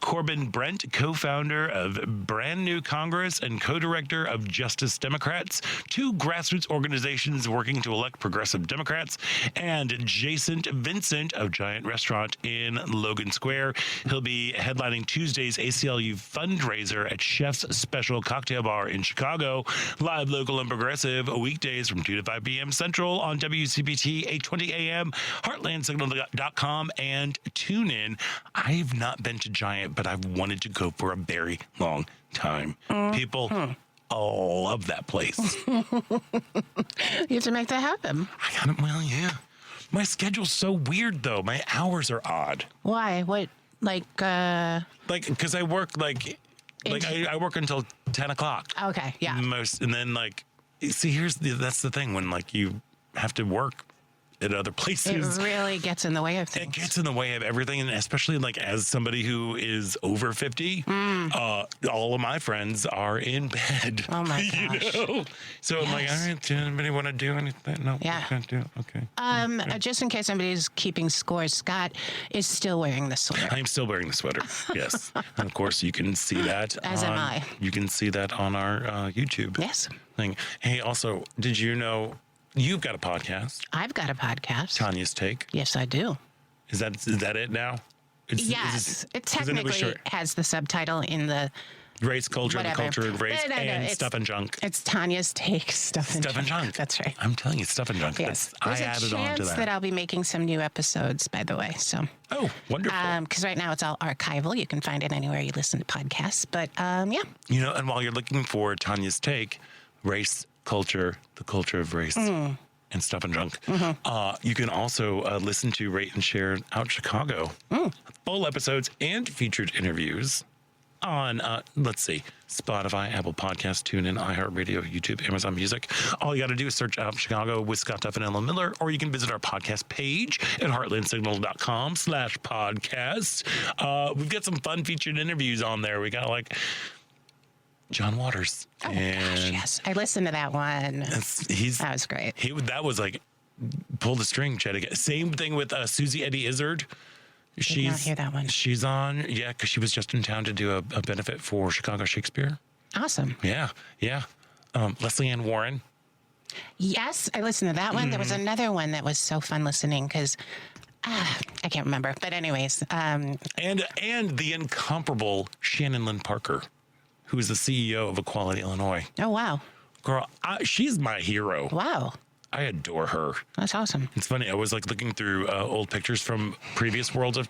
Speaker 2: Corbin Brent, co-founder of Brand New Congress and co-director of Justice Democrats, two grassroots organizations working to elect progressive Democrats, and Jason Vincent of Giant Restaurant in Logan Square. He'll be headlining Tuesday's ACLU fundraiser at Chef's Special Cocktail Bar in Chicago. Live, local, and progressive weekdays from 2 to 5 p.m. Central on WCPT 820 AM, heartlandsignal.com, and tune in. I've not been to Giant, but I've wanted to go for a very long time. People love that place.
Speaker 3: You have to make that happen.
Speaker 2: I got it. Well, yeah. My schedule's so weird, though. My hours are odd.
Speaker 3: Why? What? Like,
Speaker 2: because I work I work until 10 o'clock.
Speaker 3: Okay, yeah.
Speaker 2: And then see, that's the thing when you have to work at other places.
Speaker 3: It really gets in the way of things.
Speaker 2: It gets in the way of everything, and especially as somebody who is over 50, all of my friends are in bed.
Speaker 3: Oh my gosh!
Speaker 2: So I'm like, all right, does anybody want to do anything? No,
Speaker 3: yeah,
Speaker 2: can't do it. Okay.
Speaker 3: Just in case somebody's keeping score, Scott is still wearing the sweater.
Speaker 2: I am still wearing the sweater. Yes, and of course you can see that.
Speaker 3: As am I.
Speaker 2: You can see that on our YouTube.
Speaker 3: Yes.
Speaker 2: Thing. Hey, also, did you know? You've got a podcast.
Speaker 3: I've got a podcast.
Speaker 2: Tania's Take.
Speaker 3: Yes, I do.
Speaker 2: Is that it now?
Speaker 3: Yes. It technically has the subtitle in the
Speaker 2: race, culture,
Speaker 3: whatever.
Speaker 2: The culture of race, and stuff and junk.
Speaker 3: It's Tania's Take, stuff and junk. That's right.
Speaker 2: I'm telling you, stuff and junk.
Speaker 3: Yes.
Speaker 2: I added on to
Speaker 3: that I'll be making some new episodes, by the way. So.
Speaker 2: Oh, wonderful.
Speaker 3: Because right now it's all archival. You can find it anywhere you listen to podcasts. But yeah.
Speaker 2: And while you're looking for Tania's Take, race, culture, the culture of race, and stuff and junk. You can also listen to, rate, and share Out Chicago. Full episodes and featured interviews on, Spotify, Apple Podcasts, TuneIn, iHeartRadio, YouTube, Amazon Music. All you got to do is search Out Chicago with Scott Duff and Ellen Miller, or you can visit our podcast page at heartlandsignal.com/podcast. We've got some fun featured interviews on there. We got John Waters.
Speaker 3: Oh, gosh, yes. I listened to that one. That was great.
Speaker 2: That was pull the string, Chetty. Same thing with Susie Eddy Izzard.
Speaker 3: Did not hear that one.
Speaker 2: She's on, because she was just in town to do a benefit for Chicago Shakespeare.
Speaker 3: Awesome.
Speaker 2: Yeah. Leslie Ann Warren.
Speaker 3: Yes, I listened to that one. There was another one that was so fun listening because I can't remember. But anyways. And
Speaker 2: the incomparable Shannon Lynn Parker, who is the CEO of Equality Illinois.
Speaker 3: Oh, wow.
Speaker 2: Girl, she's my hero.
Speaker 3: Wow.
Speaker 2: I adore her.
Speaker 3: That's awesome.
Speaker 2: It's funny. I was looking through old pictures from previous worlds of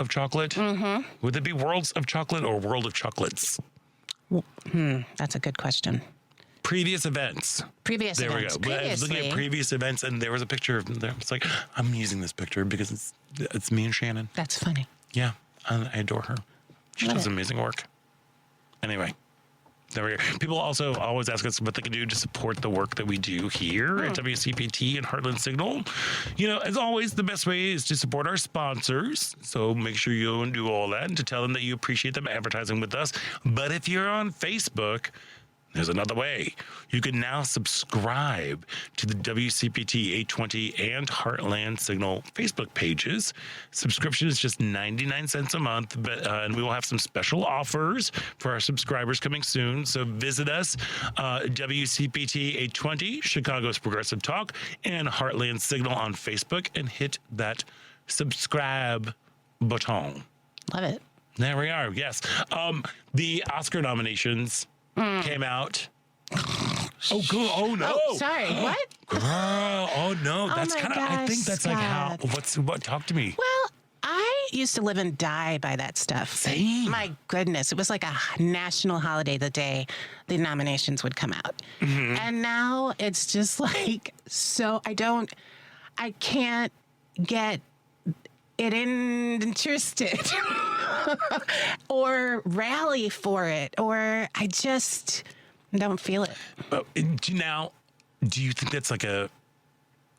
Speaker 2: chocolate. Mm-hmm. Would it be Worlds of Chocolate or World of Chocolates?
Speaker 3: That's a good question.
Speaker 2: Previous events.
Speaker 3: There
Speaker 2: we go. I was looking at previous events, and there was a picture of there. It's I'm using this picture because it's me and Shannon.
Speaker 3: That's funny.
Speaker 2: Yeah, I adore her. She does amazing work. Anyway, there we go. People also always ask us what they can do to support the work that we do here at WCPT and Heartland Signal. As always, the best way is to support our sponsors. So make sure you go and do all that and to tell them that you appreciate them advertising with us. But if you're on Facebook, there's another way. You can now subscribe to the WCPT 820 and Heartland Signal Facebook pages. Subscription is just 99 cents a month, and we will have some special offers for our subscribers coming soon. So visit us, WCPT 820, Chicago's Progressive Talk, and Heartland Signal on Facebook, and hit that subscribe baton.
Speaker 3: Love it.
Speaker 2: There we are. Yes. The Oscar nominations came out. Oh, good. Oh, no.
Speaker 3: Oh, sorry. What?
Speaker 2: Girl. Oh, no. That's kind of, I think that's like how, talk to me.
Speaker 3: Well, I used to live and die by that stuff.
Speaker 2: Same.
Speaker 3: My goodness. It was like a national holiday the day the nominations would come out.
Speaker 2: Mm-hmm.
Speaker 3: And now it's just like, I can't get it interested or rally for it, or I just don't feel it.
Speaker 2: Now, do you think that's like a,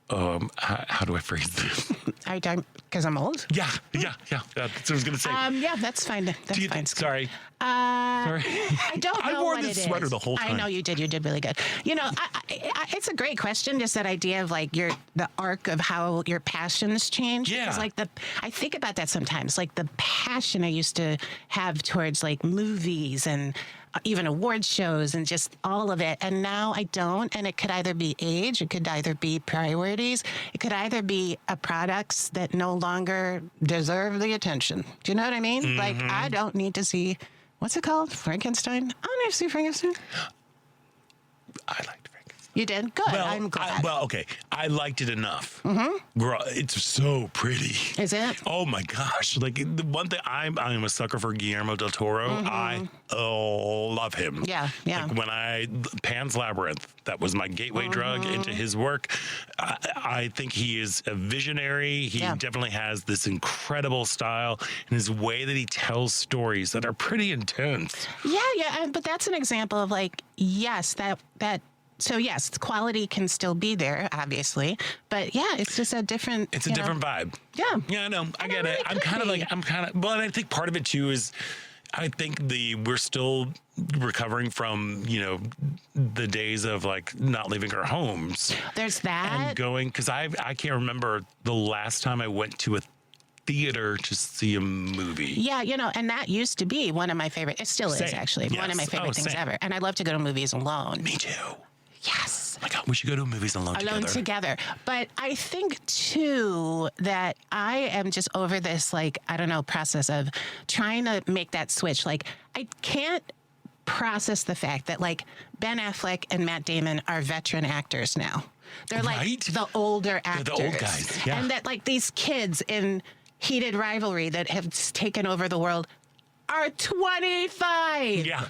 Speaker 2: how do I phrase this?
Speaker 3: I don't, because I'm old?
Speaker 2: Yeah. That's what I was going to say.
Speaker 3: Yeah, that's fine. That's fine.
Speaker 2: Sorry.
Speaker 3: Sorry. I don't know.
Speaker 2: I wore
Speaker 3: what
Speaker 2: this
Speaker 3: it
Speaker 2: sweater
Speaker 3: is.
Speaker 2: the whole time.
Speaker 3: I know you did. You did really good. You know, it's a great question. Just that idea of like the arc of how your passions change.
Speaker 2: Yeah.
Speaker 3: Because like I think about that sometimes. Like the passion I used to have towards like movies and even award shows and just all of it. And now I don't. And it could either be age, it could either be priorities, it could either be products that no longer deserve the attention. Do you know what I mean?
Speaker 2: Mm-hmm.
Speaker 3: Like I don't need to see, what's it called? Frankenstein? I don't need to see Frankenstein.
Speaker 2: I liked Frankenstein.
Speaker 3: You did? Good.
Speaker 2: Well,
Speaker 3: I'm glad.
Speaker 2: Okay. I liked it enough.
Speaker 3: Mm-hmm.
Speaker 2: Girl, it's so pretty.
Speaker 3: Is it?
Speaker 2: Oh my gosh! Like the one thing, I'm a sucker for Guillermo del Toro.
Speaker 3: Mm-hmm.
Speaker 2: I love him.
Speaker 3: Yeah.
Speaker 2: Like when Pan's Labyrinth, that was my gateway drug into his work. I think he is a visionary. He definitely has this incredible style and his way that he tells stories that are pretty intense.
Speaker 3: Yeah. But that's an example of like, yes, So yes, the quality can still be there, obviously, but yeah, it's just a different.
Speaker 2: It's a different vibe.
Speaker 3: Yeah.
Speaker 2: Yeah, I know. I get
Speaker 3: really
Speaker 2: it. Well, and I think part of it too is, I think we're still recovering from, the days of like not leaving our homes.
Speaker 3: There's that.
Speaker 2: And going, because I can't remember the last time I went to a theater to see a movie.
Speaker 3: Yeah, and that used to be one of my favorite. It still is actually one of my favorite things ever. And I love to go to movies alone.
Speaker 2: Me too.
Speaker 3: Yes.
Speaker 2: Oh my God, we should go to movies alone
Speaker 3: together. But I think too that I am just over this process of trying to make that switch. Like I can't process the fact that like Ben Affleck and Matt Damon are veteran actors now. They're like the older actors.
Speaker 2: They're the old guys. Yeah.
Speaker 3: And that like these kids in heated rivalry that have taken over the world are 25.
Speaker 2: Yeah.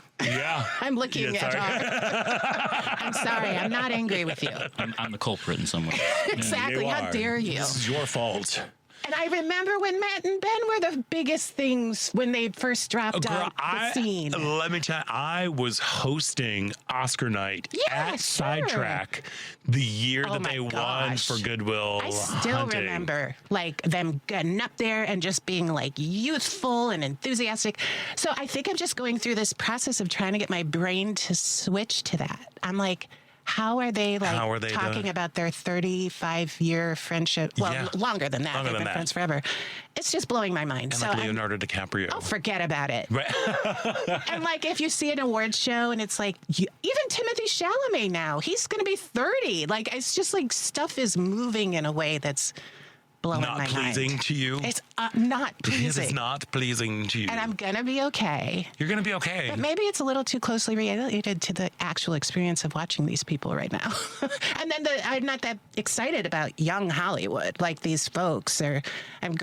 Speaker 3: I'm looking at her. I'm sorry. I'm not angry with you.
Speaker 4: I'm the culprit in some way.
Speaker 3: Exactly. How dare you?
Speaker 2: This is your fault.
Speaker 3: And I remember when Matt and Ben were the biggest things when they first dropped on the scene.
Speaker 2: Let me tell you, I was hosting Oscar night at Sidetrack the year that they won for Good Will
Speaker 3: I still
Speaker 2: Hunting.
Speaker 3: remember like them getting up there and just being like youthful and enthusiastic. So I think I'm just going through this process of trying to get my brain to switch to that. I'm like, how are they talking about their 35-year friendship? Well, longer than that. They've been friends forever. It's just blowing my mind.
Speaker 2: And like Leonardo DiCaprio.
Speaker 3: Oh, forget about it.
Speaker 2: Right.
Speaker 3: And like if you see an award show and it's like, even Timothée Chalamet now, he's going to be 30. Like it's just like stuff is moving in a way that's blowing my mind.
Speaker 2: Not pleasing to you?
Speaker 3: It's not pleasing.
Speaker 2: It's not pleasing to you.
Speaker 3: And I'm going to be okay.
Speaker 2: You're going to be okay.
Speaker 3: But maybe it's a little too closely related to the actual experience of watching these people right now. And then I'm not that excited about young Hollywood. Like these folks I'm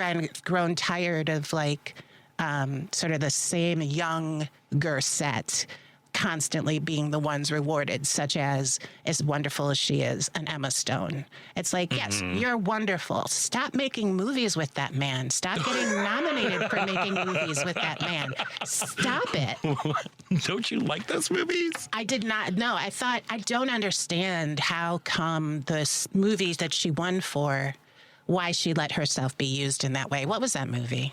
Speaker 3: grown tired of like sort of the same younger set constantly being the ones rewarded, such as wonderful as she is, an Emma Stone. It's like, yes, you're wonderful. Stop making movies with that man. Stop getting nominated for making movies with that man. Stop it.
Speaker 2: Don't you like those movies?
Speaker 3: I did not. No, I don't understand how come the movies that she won for, why she let herself be used in that way. What was that movie?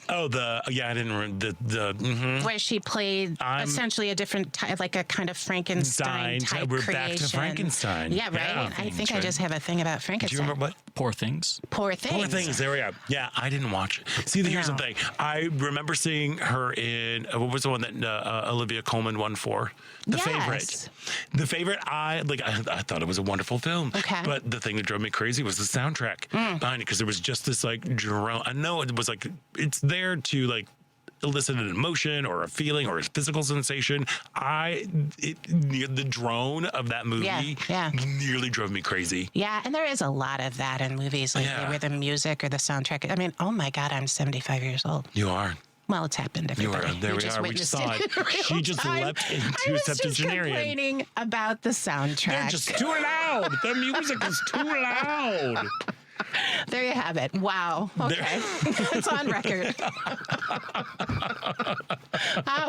Speaker 2: Oh, I didn't remember
Speaker 3: where she played essentially a different type, like a kind of Frankenstein type
Speaker 2: We're
Speaker 3: creation.
Speaker 2: back to Frankenstein.
Speaker 3: Yeah, right.
Speaker 2: Yeah,
Speaker 3: I think I just have a thing about Frankenstein.
Speaker 2: Do you remember what?
Speaker 4: Poor Things.
Speaker 3: Poor Things.
Speaker 2: There we go. Yeah, I didn't watch it. See, here's the thing. I remember seeing her in what was the one that Olivia Colman won for? The Favorite. The Favorite. I thought it was a wonderful film.
Speaker 3: Okay.
Speaker 2: But the thing that drove me crazy was the soundtrack behind it, because there was just this like drone. I know it was like it's there to like elicit an emotion or a feeling or a physical sensation. The drone of that movie nearly drove me crazy.
Speaker 3: Yeah, and there is a lot of that in movies lately where the music or the soundtrack. I mean, oh my God, I'm 75 years old.
Speaker 2: You are.
Speaker 3: Well, it's happened. Everybody.
Speaker 2: You are. There we are. We just saw it. She just leapt into a septuagenarian.
Speaker 3: Complaining about the soundtrack.
Speaker 2: They're just too loud. The music is too loud.
Speaker 3: There you have it. Wow. Okay. It's on record.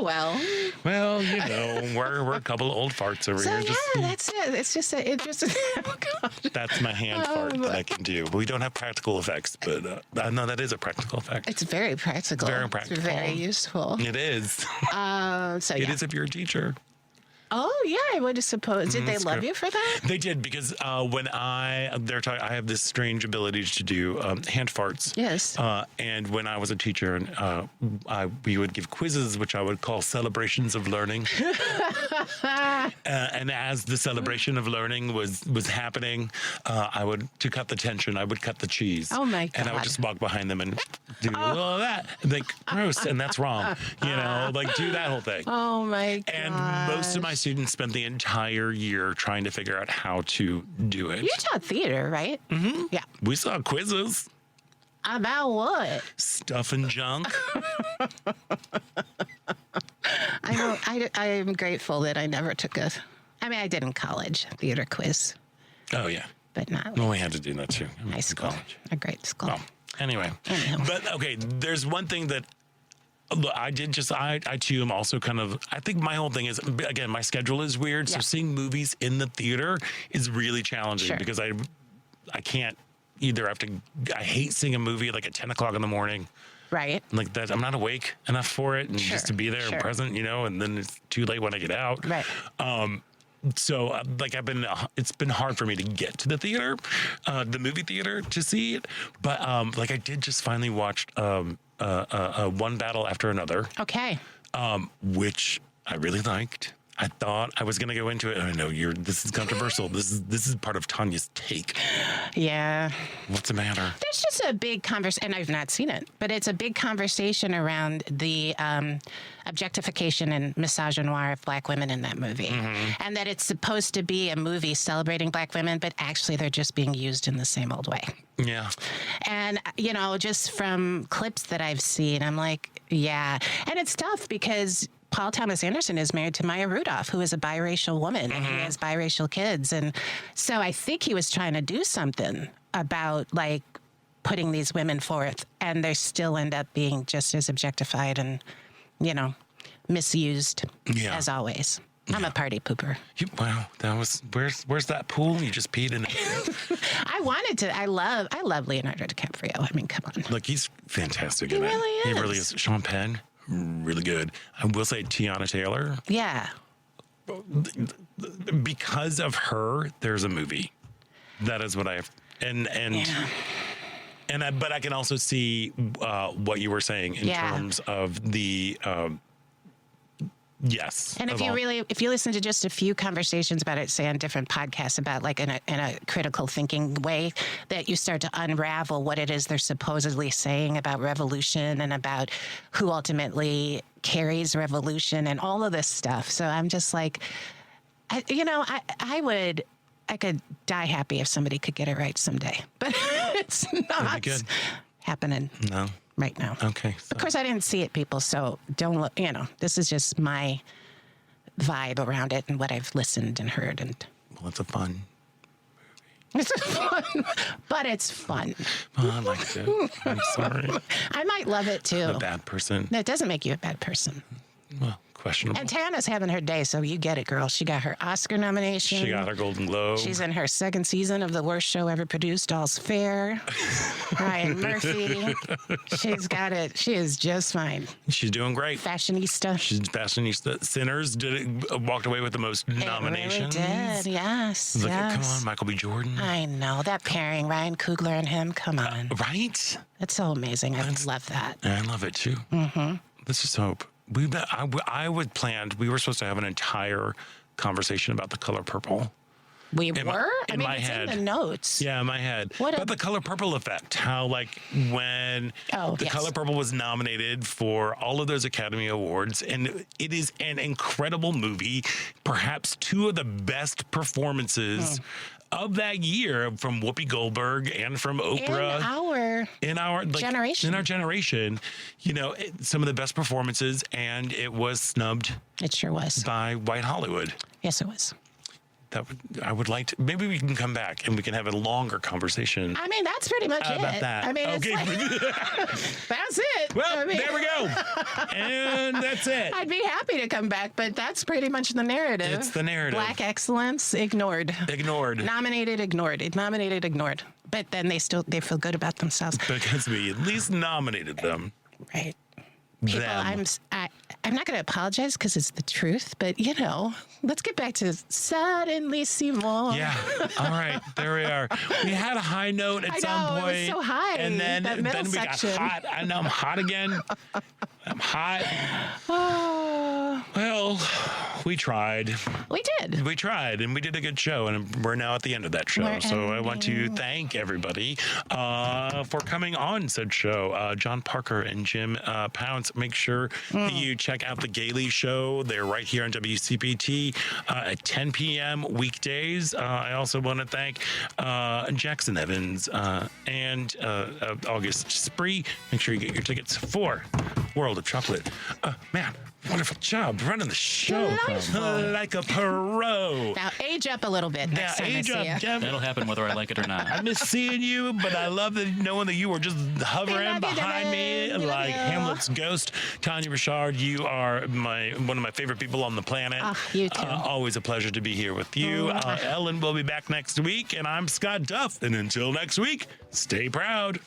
Speaker 3: Well.
Speaker 2: Well, you know, we're a couple of old farts over here.
Speaker 3: That's it. It's just oh God.
Speaker 2: That's my hand fart that I can do. We don't have practical effects, but no, that is a practical effect.
Speaker 3: It's very practical.
Speaker 2: Very practical.
Speaker 3: It's very useful.
Speaker 2: It is. It is if you're a teacher.
Speaker 3: Oh yeah, I would suppose. Did they love you for that?
Speaker 2: They did, because when I have this strange ability to do hand farts.
Speaker 3: Yes.
Speaker 2: And when I was a teacher, and we would give quizzes, which I would call celebrations of learning. And as the celebration of learning was happening, to cut the tension, I would cut the cheese.
Speaker 3: Oh my God!
Speaker 2: And I would just walk behind them and do all of that. Like gross, and that's wrong. You know, like do that whole thing.
Speaker 3: Oh my God!
Speaker 2: And most of my students spent the entire year trying to figure out how to do it.
Speaker 3: You taught theater, right?
Speaker 2: Mm-hmm.
Speaker 3: Yeah.
Speaker 2: We saw quizzes.
Speaker 3: About what?
Speaker 2: Stuff and junk.
Speaker 3: I'm grateful that I never took I did in college, theater quiz.
Speaker 2: Oh, yeah.
Speaker 3: But not.
Speaker 2: Well, we had to do that too.
Speaker 3: High school.
Speaker 2: College.
Speaker 3: A great school.
Speaker 2: Well, anyway. But okay, there's one thing that I too am also kind of, I think my whole thing is, again, my schedule is weird. So seeing movies in the theater is really challenging because I can't either I hate seeing a movie like at 10 o'clock in the morning.
Speaker 3: Right.
Speaker 2: Like that, I'm not awake enough for it, and just to be there and present, you know, and then it's too late when I get out.
Speaker 3: Right.
Speaker 2: So it's been hard for me to get to the theater, the movie theater, to see it. But I did just finally watch One Battle After Another.
Speaker 3: Okay.
Speaker 2: Which I really liked. I thought I was going to go into it. I know this is controversial. This is part of Tanya's take.
Speaker 3: Yeah.
Speaker 2: What's the matter? There's
Speaker 3: just a big conversation, and I've not seen it, but it's a big conversation around the objectification and misogynoir of black women in that movie. Mm-hmm. And that it's supposed to be a movie celebrating black women, but actually they're just being used in the same old way.
Speaker 2: Yeah.
Speaker 3: And, you know, just from clips that I've seen, I'm like, yeah. And it's tough because Paul Thomas Anderson is married to Maya Rudolph, who is a biracial woman, and he has biracial kids. And so I think he was trying to do something about, like, putting these women forth, and they still end up being just as objectified and, you know, misused as always. I'm a party pooper.
Speaker 2: Wow, that was where's that pool? You just peed in it.
Speaker 3: I wanted to. I love Leonardo DiCaprio. I mean, come on.
Speaker 2: Look, he's fantastic
Speaker 3: in
Speaker 2: it.
Speaker 3: He
Speaker 2: really is. Sean Penn, really good. I will say Tiana Taylor.
Speaker 3: Yeah.
Speaker 2: Because of her, there's a movie. That is what I have. But I can also see what you were saying in terms of the. Yes.
Speaker 3: And if you listen to just a few conversations about it, say on different podcasts about like in a critical thinking way, that you start to unravel what it is they're supposedly saying about revolution and about who ultimately carries revolution and all of this stuff. So I'm just like, I could die happy if somebody could get it right someday, but it's not happening.
Speaker 2: No.
Speaker 3: Right now.
Speaker 2: Okay.
Speaker 3: So. Of course, I didn't see it, people, so don't look, this is just my vibe around it and what I've listened and heard.
Speaker 2: Well, it's a fun
Speaker 3: movie. It's fun, but it's fun.
Speaker 2: Well, I liked it. I'm sorry.
Speaker 3: I might love it, too.
Speaker 2: I'm a bad person.
Speaker 3: No, it doesn't make you a bad person.
Speaker 2: Well, questionable.
Speaker 3: And Tana's having her day, so you get it, girl. She got her Oscar nomination.
Speaker 2: She got her Golden Globe.
Speaker 3: She's in her second season of the worst show ever produced, All's Fair. Ryan Murphy. She's got it. She is just fine.
Speaker 2: She's doing great.
Speaker 3: Fashionista.
Speaker 2: She's fashionista. Sinners walked away with the most nominations.
Speaker 3: It really did, yes.
Speaker 2: Look at,
Speaker 3: yes.
Speaker 2: come on, Michael B. Jordan.
Speaker 3: I know. That pairing, Ryan Coogler and him, come on.
Speaker 2: Right?
Speaker 3: That's so amazing. I love that.
Speaker 2: I love it too.
Speaker 3: Mm-hmm.
Speaker 2: Let's just hope. We were supposed to have an entire conversation about The Color Purple.
Speaker 3: We
Speaker 2: In
Speaker 3: were?
Speaker 2: my
Speaker 3: it's
Speaker 2: head.
Speaker 3: in the notes.
Speaker 2: Yeah, in my head. But The Color Purple effect, how like when The Color Purple was nominated for all of those Academy Awards, and it is an incredible movie, perhaps two of the best performances of that year from Whoopi Goldberg and from Oprah. In our generation. In our generation, you know, some of the best performances, and it was snubbed.
Speaker 3: It sure was.
Speaker 2: By White Hollywood.
Speaker 3: Yes, it was.
Speaker 2: I would like to. Maybe we can come back and we can have a longer conversation.
Speaker 3: I mean, that's pretty much it.
Speaker 2: About that.
Speaker 3: I mean,
Speaker 2: okay.
Speaker 3: It's like, that's it.
Speaker 2: Well, there we go. And that's it.
Speaker 3: I'd be happy to come back, but that's pretty much the narrative.
Speaker 2: It's the narrative.
Speaker 3: Black excellence ignored. Nominated, ignored. Nominated, ignored. But then they feel good about themselves
Speaker 2: because we at least nominated them.
Speaker 3: Right. People, I'm not going to apologize because it's the truth, but you know, let's get back to suddenly Simon.
Speaker 2: Yeah. All right. There we are. We had a high note at some point.
Speaker 3: It was so high.
Speaker 2: And then we got hot. I know I'm hot again. I'm hot. Well, we tried.
Speaker 3: We did.
Speaker 2: We tried, and we did a good show, and we're now at the end of that show. So I want to thank everybody for coming on said show. John Parker and Jim Pounce. Make sure that you check out the Gailey Show. They're right here on WCPT at 10 p.m. weekdays. I also want to thank Jackson Evans and August Spree. Make sure you get your tickets for World of Chocolate. Man, wonderful job running the show.
Speaker 3: Delightful.
Speaker 2: Like a pro.
Speaker 3: Now age up a little bit next time I see you.
Speaker 4: That'll happen whether I like it or not.
Speaker 2: I miss seeing you, but I love knowing that you were just hovering behind me like Hamlet's ghost. Tania Richard, you are one of my favorite people on the planet.
Speaker 3: You too.
Speaker 2: Always a pleasure to be here with you. Ellen will be back next week, and I'm Scott Duff. And until next week, stay proud.